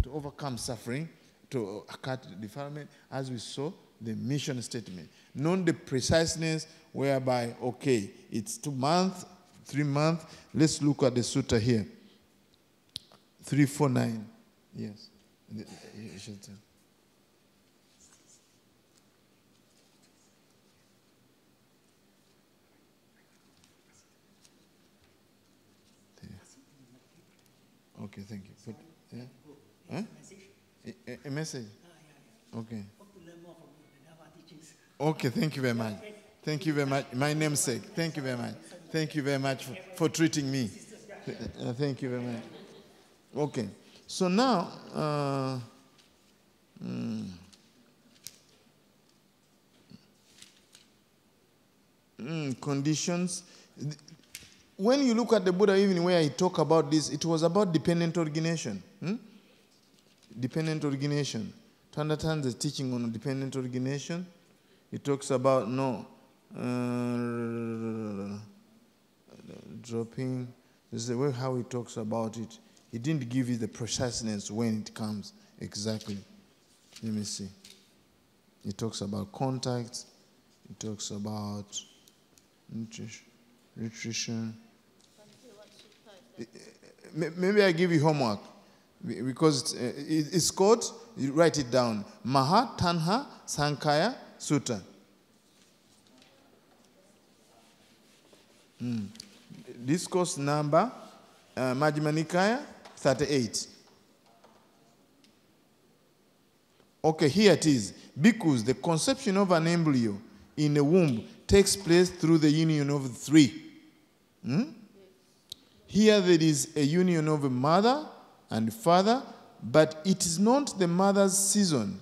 to overcome suffering, to cut defilement, as we saw the mission statement. Not the preciseness whereby, okay, it's 2 months, 3 months. Let's look at the sutta here. 349. Yes. Okay, thank you. But, yeah? Huh? A message? Okay. Okay, thank you very much. Thank you very much. My namesake. Thank you very much. Thank you very much for treating me. Thank you very much. Okay. So now, conditions. When you look at the Buddha, even where he talked about this, it was about dependent origination. Dependent origination. To understand the teaching on dependent origination, he talks about dropping. This is the way how he talks about it. He didn't give you the preciseness when it comes exactly. Let me see. He talks about contact. He talks about nutrition. Maybe I give you homework because it's called, you write it down, Maha Tanha Sankaya Sutta. Discourse number, Majjhima Nikaya 38. Okay, here it is. Because the conception of an embryo in a womb takes place through the union of three. Here there is a union of a mother and father, but it is not the mother's season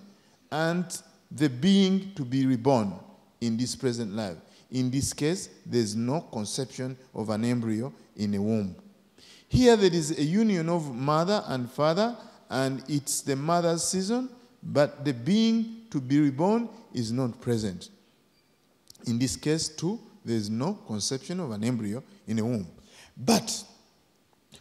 and the being to be reborn in this present life. In this case, there is no conception of an embryo in a womb. Here there is a union of mother and father, and it's the mother's season, but the being to be reborn is not present. In this case, too, there is no conception of an embryo in a womb. But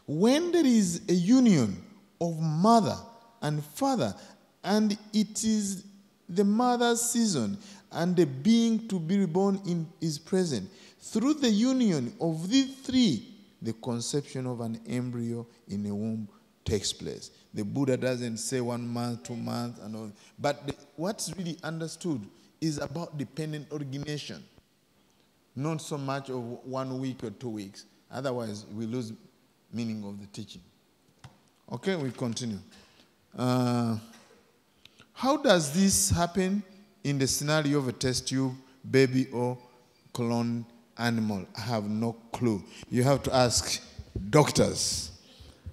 when there is a union of mother and father, and it is the mother's season, and the being to be reborn is present, through the union of these three, the conception of an embryo in a womb takes place. The Buddha doesn't say 1 month, 2 months, and all. But what's really understood is about dependent origination, not so much of 1 week or 2 weeks. Otherwise, we lose meaning of the teaching. Okay, we continue. How does this happen in the scenario of a test tube, baby, or cloned animal? I have no clue. You have to ask doctors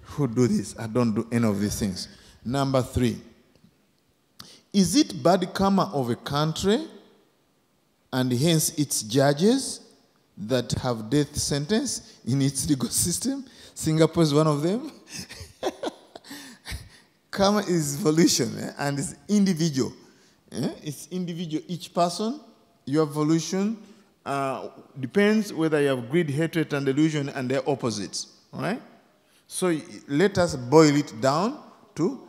who do this. I don't do any of these things. Number 3. Is it bad karma of a country and hence its judges that have death sentence in its legal system? Singapore is one of them. Karma is volition, and it's individual. It's individual. Each person, your volition depends whether you have greed, hatred, and delusion, and they're opposites. All right? So let us boil it down to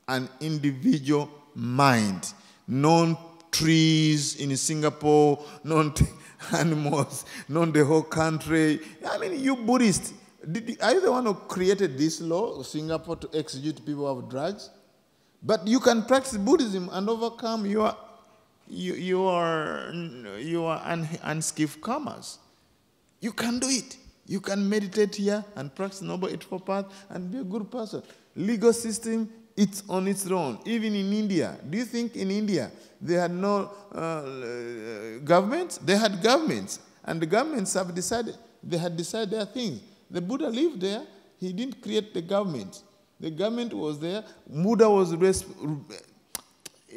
an individual mind. Non-trees in Singapore, non-animals, non the whole country. I mean, you Buddhists, are you the one who created this law, Singapore, to execute people of drugs? But you can practice Buddhism and overcome your unskillful karmas. You can do it. You can meditate here and practice Noble Eightfold Path and be a good person. Legal system, it's on its own. Even in India, do you think in India they had no governments? They had governments, and the governments have decided, they had decided their things. The Buddha lived there. He didn't create the government. The government was there.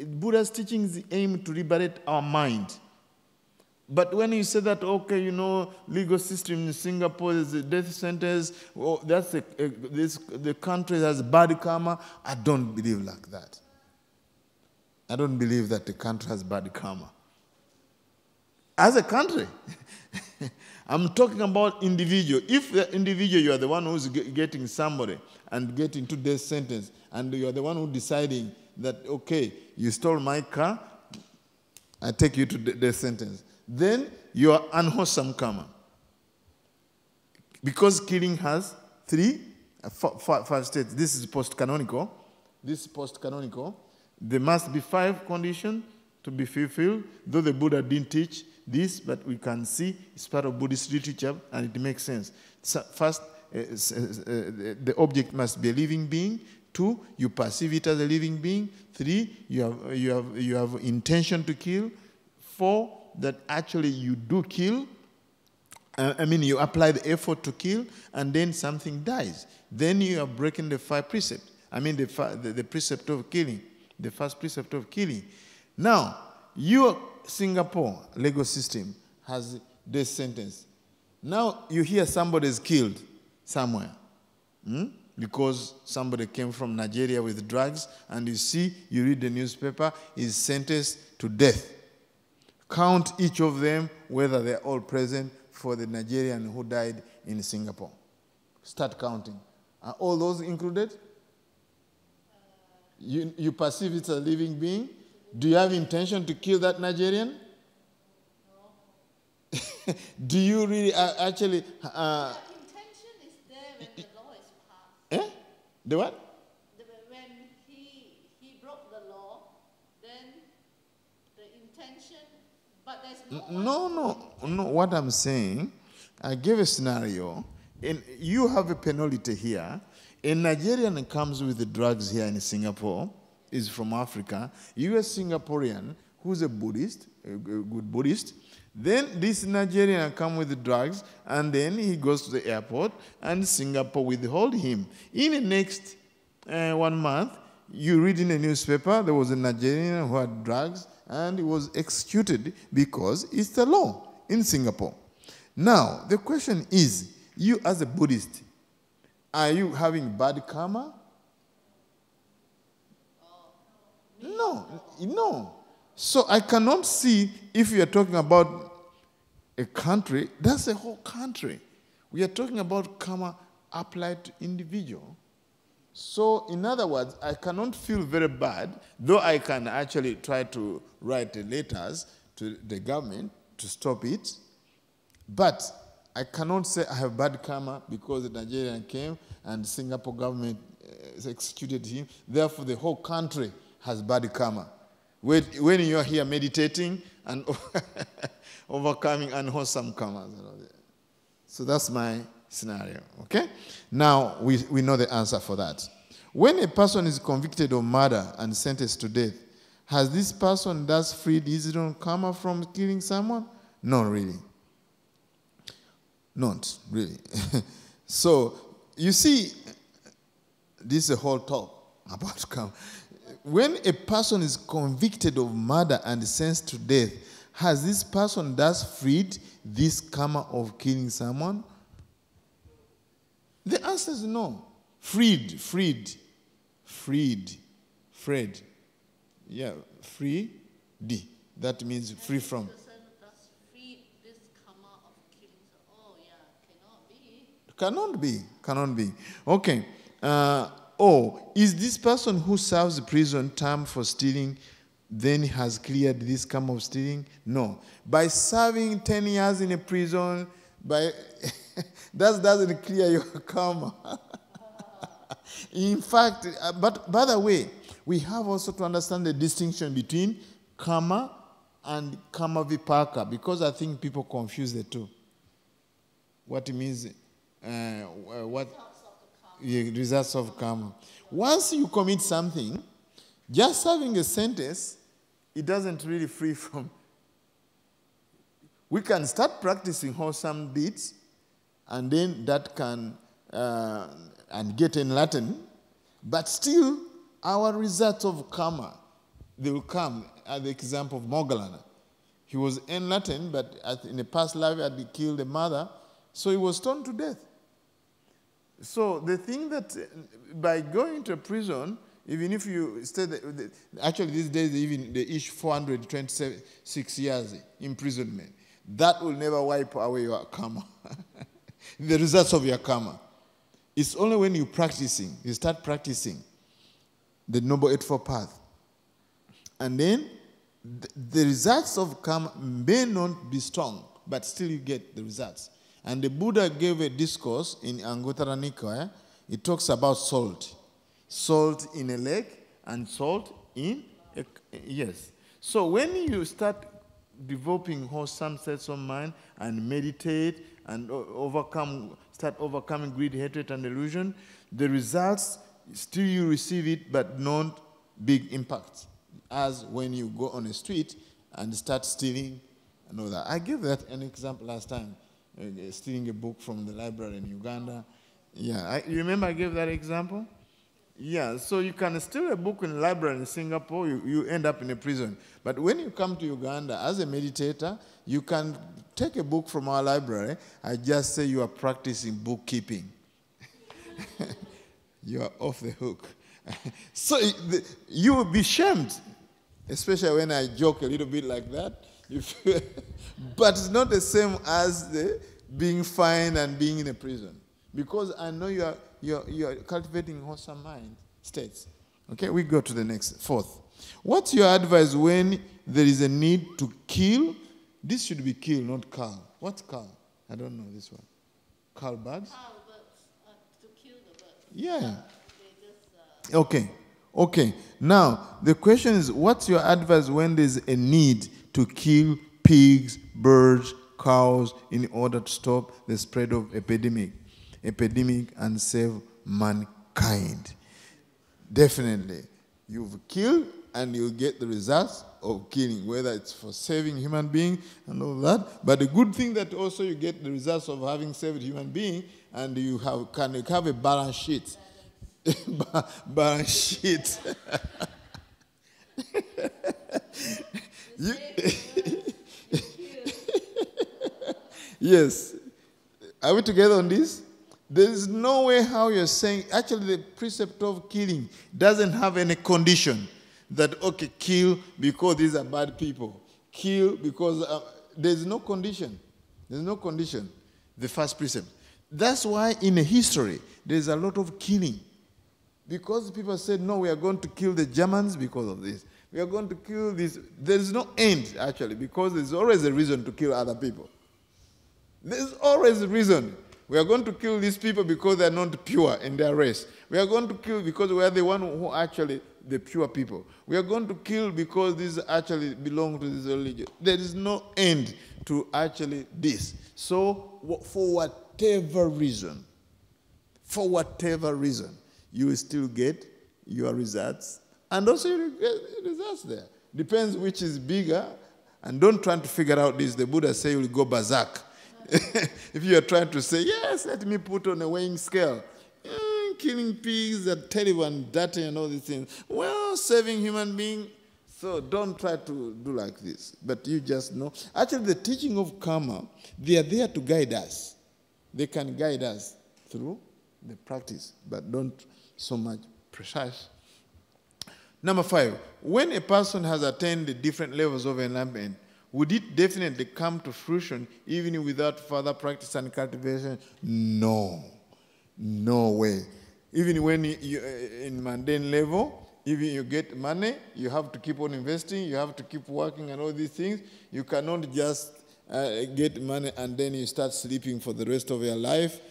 Buddha's teachings aim to liberate our mind. But when you say that, okay, you know, legal system in Singapore is a death sentence, that's the country has bad karma, I don't believe like that. I don't believe that the country has bad karma. As a country, I'm talking about individual. If the individual, you are the one who's getting somebody and getting to death sentence, and you are the one who's deciding that, okay, you stole my car, I take you to death sentence, then you are unwholesome karma. Because killing has five states. This is post-canonical. This is post-canonical. There must be 5 conditions to be fulfilled, though the Buddha didn't teach this, but we can see it's part of Buddhist literature, and it makes sense. So first, the object must be a living being. 2, you perceive it as a living being. 3, you have intention to kill. 4, that actually you do kill. You apply the effort to kill, and then something dies. Then you are breaking the 5 precepts. The precept of killing, the first precept of killing. Now, your Singapore legal system has death sentence. Now you hear somebody is killed somewhere because somebody came from Nigeria with drugs, and you read the newspaper, is sentenced to death. Count each of them, whether they're all present for the Nigerian who died in Singapore. Start counting. Are all those included? You perceive it as a living being? Do you have intention to kill that Nigerian? No. Do you really actually... the intention is there when the law is passed. The what? When he broke the law, then the intention... But there's No. What I'm saying, I gave a scenario, and you have a penalty here. A Nigerian comes with the drugs here in Singapore, is from Africa, you a Singaporean who's a Buddhist, a good Buddhist, then this Nigerian come with the drugs, and then he goes to the airport, and Singapore withhold him. In the next 1 month, you read in the newspaper, there was a Nigerian who had drugs, and he was executed because it's the law in Singapore. Now, the question is, you as a Buddhist, are you having bad karma? No. So I cannot see, if you are talking about a country, that's a whole country. We are talking about karma applied to individual. So in other words, I cannot feel very bad, though I can actually try to write letters to the government to stop it. But I cannot say I have bad karma because the Nigerian came and the Singapore government executed him. Therefore, the whole country has bad karma. When you are here meditating and overcoming unwholesome karma. So that's my scenario, okay? Now, we know the answer for that. When a person is convicted of murder and sentenced to death, has this person thus freed his own karma from killing someone? No, really. Not really. So, you see, this is a whole talk about karma. When a person is convicted of murder and sentenced to death, has this person thus freed this karma of killing someone? The answer is no. Freed. Yeah, free. That means free from. Cannot be. Okay. Is this person who serves prison term for stealing then has cleared this karma of stealing? No. By serving 10 years in a prison, that doesn't clear your karma. In fact, but by the way, we have also to understand the distinction between karma and karma vipaka, because I think people confuse the two. What it means, results of karma. Once you commit something, just having a sentence, it doesn't really free from. We can start practicing wholesome deeds, and then that can and get enlightened, but still our results of karma, they will come. At the example of Moggallana, he was enlightened, but in a past life he had killed a mother, so he was stoned to death. So the thing that by going to prison, even if you stay there, actually these days even they issue 426 years imprisonment. That will never wipe away your karma. The results of your karma. It's only when you start practicing the Noble Eightfold Path. And then the results of karma may not be strong, but still you get the results. And the Buddha gave a discourse in Anguttara Nikaya. It talks about salt. Salt in a lake and salt in a... Yes. So when you start developing wholesome sets of mind and meditate and start overcoming greed, hatred, and delusion, the results, still you receive it, but not big impact. As when you go on the street and start stealing and all that. I gave that an example last time. Stealing a book from the library in Uganda. Yeah, you remember I gave that example? Yeah, so you can steal a book in the library in Singapore, you end up in a prison. But when you come to Uganda as a meditator, you can take a book from our library. I just say you are practicing bookkeeping. You are off the hook. So you will be shamed, especially when I joke a little bit like that. But it's not the same as being fined and being in a prison. Because I know you are cultivating wholesome mind states. Okay, we go to the next, fourth. What's your advice when there is a need to kill? This should be kill, not cull. What's cull? I don't know this one. Cull birds? Cull birds, to kill the birds. Yeah. Okay. Now, the question is, what's your advice when there's a need to kill pigs, birds, cows in order to stop the spread of epidemic and save mankind? Definitely. You've killed and you'll get the results of killing, whether it's for saving human being and all that. But the good thing that also you get the results of having saved human being, and you can have a balance sheet. Balance sheet. Yes. Are we together on this? There is no way how you're saying, actually the precept of killing doesn't have any condition that, okay, kill because these are bad people. Kill because there's no condition. There's no condition. The first precept. That's why in history, there's a lot of killing. Because people said, no, we are going to kill the Germans because of this. We are going to kill this. There's no end, actually, because there's always a reason to kill other people. There's always a reason. We are going to kill these people because they are not pure in their race. We are going to kill because we are the one who actually, the pure people. We are going to kill because these actually belong to this religion. There is no end to actually this. So for whatever reason, you will still get your results. And also you get results there. Depends which is bigger. And don't try to figure out this. The Buddha said you will go berserk. If you are trying to say, yes, let me put on a weighing scale. Killing pigs are terrible and dirty and all these things. Well, saving human beings. So don't try to do like this. But you just know. Actually, the teaching of karma, they are there to guide us. They can guide us through the practice, but don't so much precise. Number 5, when a person has attained the different levels of enlightenment, would it definitely come to fruition even without further practice and cultivation? No. No way. Even when you in mundane level, even you get money, you have to keep on investing, you have to keep working and all these things. You cannot just get money and then you start sleeping for the rest of your life.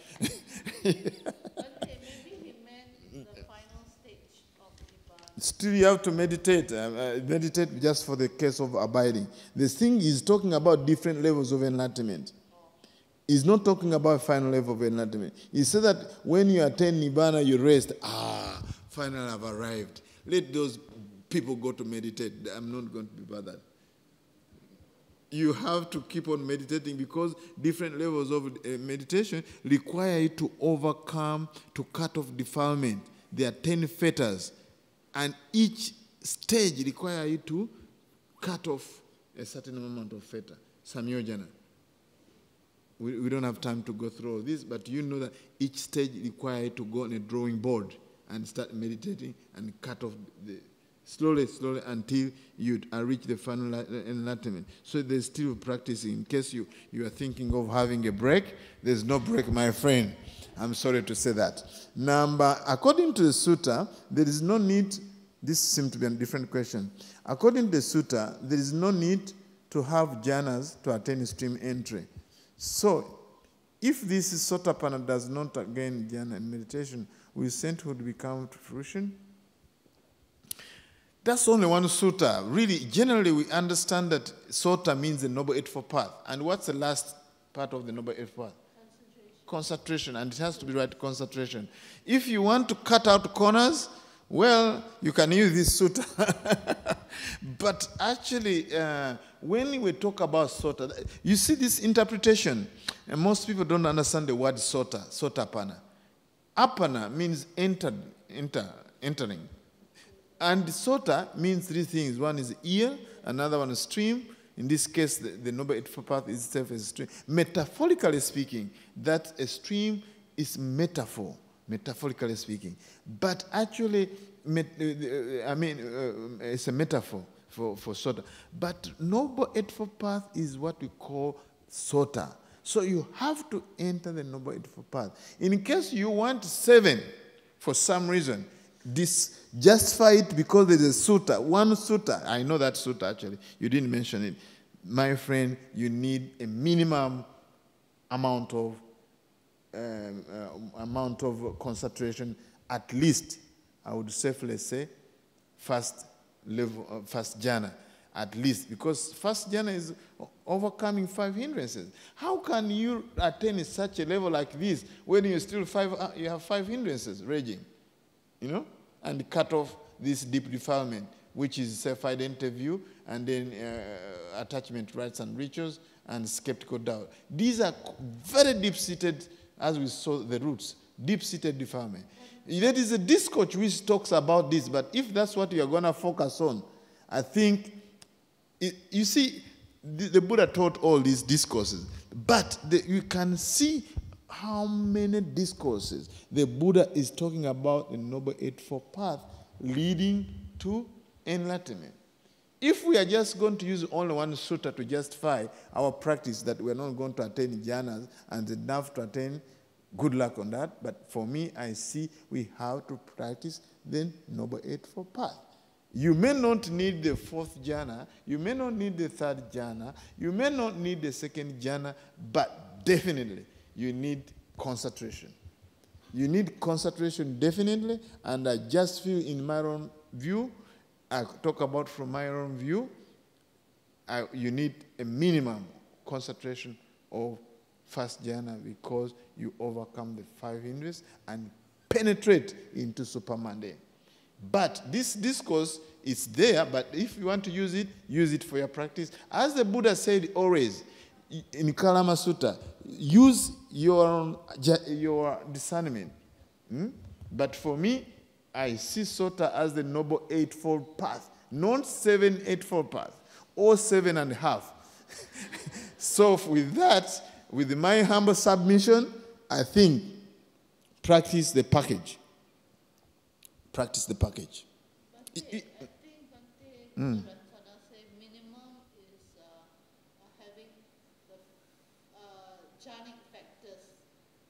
Still you have to meditate. Meditate just for the case of abiding. The thing is talking about different levels of enlightenment. He's not talking about final level of enlightenment. He said that when you attain Nibbana, you rest. Finally I've arrived. Let those people go to meditate. I'm not going to be bothered. You have to keep on meditating because different levels of meditation require you to overcome, to cut off defilement. There are 10 fetters. And each stage requires you to cut off a certain amount of fetter, samyojana. We don't have time to go through all this, but you know that each stage requires you to go on a drawing board and start meditating and cut off slowly until you reach the final enlightenment. So there's still practice. In case you are thinking of having a break, there's no break, my friend. I'm sorry to say that. According to the sutta, there is no need, this seems to be a different question. According to the sutta, there is no need to have jhanas to attain stream entry. So, if this sotapanna does not gain jhana in meditation, will sainthood become to fruition? That's only one sutta. Really, generally we understand that sota means the Noble Eightfold Path. And what's the last part of the Noble Eightfold Path? Concentration, and it has to be right concentration. If you want to cut out corners, well, you can use this sutta. But actually, when we talk about sota, you see this interpretation, and most people don't understand the word sota, sotapanna. Apana means entering. And sota means 3 things. One is ear, another one is stream. In this case, the Noble Eightfold Path itself is a stream. Metaphorically speaking, that a stream is metaphor, metaphorically speaking. But actually, it's a metaphor for sota. But Noble Eightfold Path is what we call sota. So you have to enter the Noble Eightfold Path. In case you want 7, for some reason, justify it because there is a sutta. One sutta, I know that sutta actually, you didn't mention it. My friend, you need a minimum amount of concentration, at least, I would safely say, first level, first jhana, at least, because first jhana is overcoming 5 hindrances. How can you attain such a level like this when you still you have 5 hindrances raging, and cut off this deep defilement, which is self-identity view, and then attachment, rights, and rituals, and skeptical doubt. These are very deep-seated, as we saw the roots, deep-seated defilement. There is a discourse which talks about this, but if that's what you're going to focus on, I think, you see, the Buddha taught all these discourses, but you can see how many discourses the Buddha is talking about in Noble Eightfold Path leading to enlightenment. If we are just going to use only one sutta to justify our practice that we're not going to attain jhanas and enough to attain, good luck on that. But for me, I see we have to practice the Noble Eightfold Path. You may not need the fourth jhana, you may not need the third jhana, you may not need the second jhana, but definitely you need concentration. You need concentration definitely, and I just feel in my own view, I talk about from my own view, you need a minimum concentration of first jhana because you overcome the 5 hindrances and penetrate into supermundane. But this discourse is there, but if you want to use it for your practice. As the Buddha said always in Kalama Sutta, use your discernment. But for me, I see Sutta as the Noble Eightfold Path, not 7 Eightfold Path, or 7.5. So with that, with my humble submission, I think practice the package. Practice the package. I think Bhante Buddharakkhita say minimum is having the jhanic factors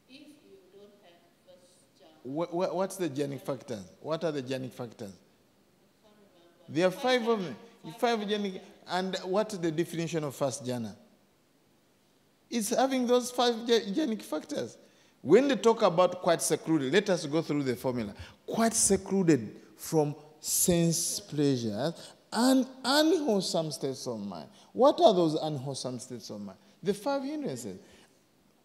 if you don't have first jhana. What's the jhanic factors? What are the jhanic factors? I can't remember. There are 5 of them. 5 jhanic. And what is the definition of first jhana? It's having those 5 jhanic factors. When they talk about quite secluded, let us go through the formula. Quite secluded from sense pleasures and unwholesome states of mind. What are those unwholesome states of mind? The 5 hindrances.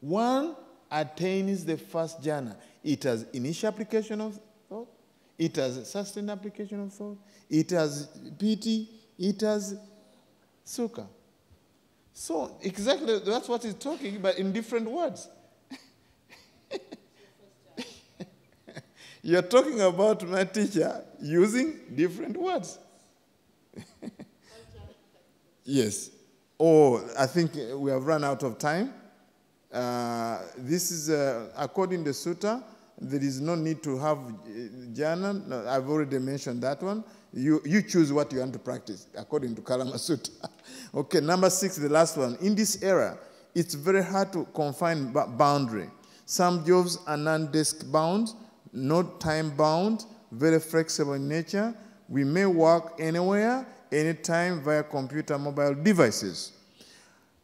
One attains the first jhana. It has initial application of thought. It has sustained application of thought. It has piti. It has sukha. So exactly that's what he's talking about in different words. You're talking about my teacher using different words. Yes. Oh, I think we have run out of time. This is, according to the sutta, there is no need to have jhana. No, I've already mentioned that one. You choose what you want to practice, according to Kalama Sutta. Okay, number 6, the last one. In this era, it's very hard to confine boundary. Some jobs are non-desk bound, not time bound, very flexible in nature. We may work anywhere, anytime via computer, mobile devices.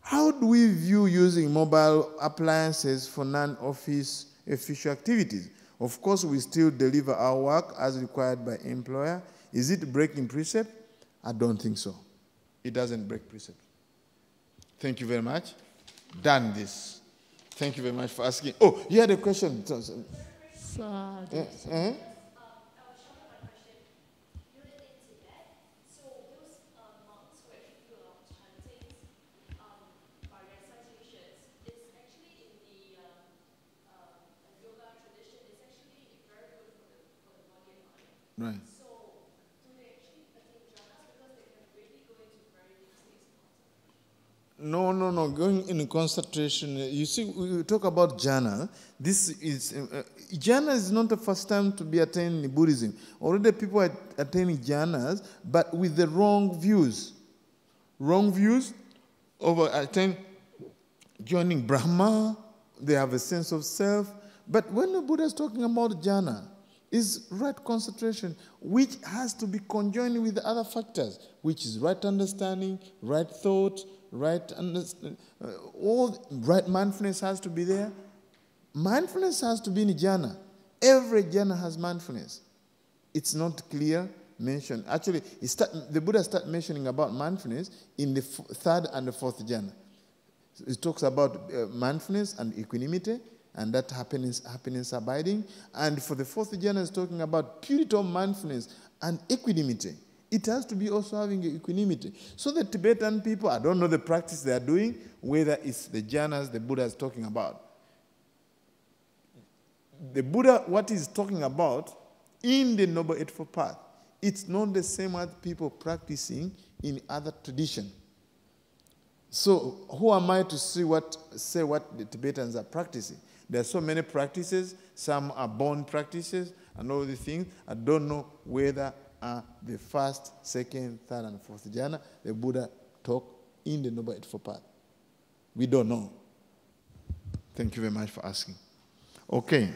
How do we view using mobile appliances for non-office official activities? Of course, we still deliver our work as required by employer. Is it breaking precept? I don't think so. It doesn't break precept. Thank you very much. Done this. Thank you very much for asking. Oh, you had a question. Right. So, do they actually attain jhanas because they can really go into very deep states of concentration? No. Going in concentration. You see, we talk about jhana. This is jhana is not the first time to be attained in Buddhism. Already people are attaining jhanas, but with the wrong views. Wrong views over joining Brahma. They have a sense of self. But when the Buddha is talking about jhana, is right concentration, which has to be conjoined with the other factors, which is right understanding, right thought, right all right mindfulness has to be there. Mindfulness has to be in jhana. Every jhana has mindfulness. It's not clear mention. Actually, the Buddha starts mentioning about mindfulness in the 3rd and the 4th jhana. It talks about mindfulness and equanimity, and that happiness abiding. And for the 4th jhana is talking about purity of mindfulness and equanimity. It has to be also having equanimity. So the Tibetan people, I don't know the practice they are doing, whether it's the jhanas the Buddha is talking about. The Buddha, what he's talking about in the Noble Eightfold Path, it's not the same as people practicing in other traditions. So who am I to say what the Tibetans are practicing? There are so many practices. Some are born practices and all these things. I don't know whether the first, second, third, and fourth jhana the Buddha taught in the Noble Eightfold Path. We don't know. Thank you very much for asking. Okay.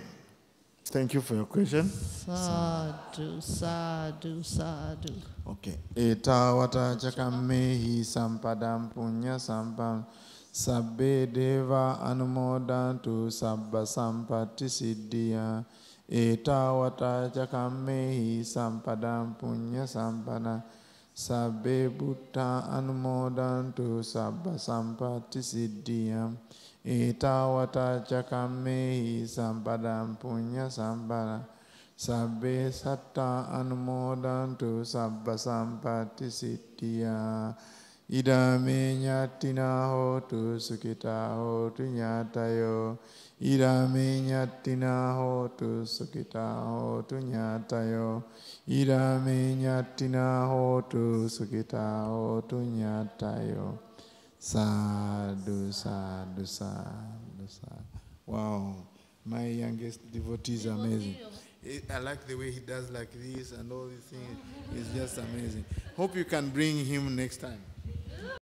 Thank you for your question. Sadhu, sadhu, sadhu. Okay. Etawata chakamehi sampadam punya sampam sabbe deva anumodantu sabba sampatti siddhya. Etawata chakamehi sampadam punya sampana sabbe buddha anumodantu sabba sampatti siddhya. Etawata chakamehi sampadam punya sampana sabbe satta anumodantu sabba sampatti siddhya. Idame nyatina hotu sukita hotu nyatayo. Idame nyatina hotu sukita hotu nyatayo. Idame nyatina hotu sukita hotu nyatayo. Sadhu, sadhu, sadhu, sadhu. Wow, my youngest devotee is amazing. I like the way he does like this and all these things. It's just amazing. Hope you can bring him next time.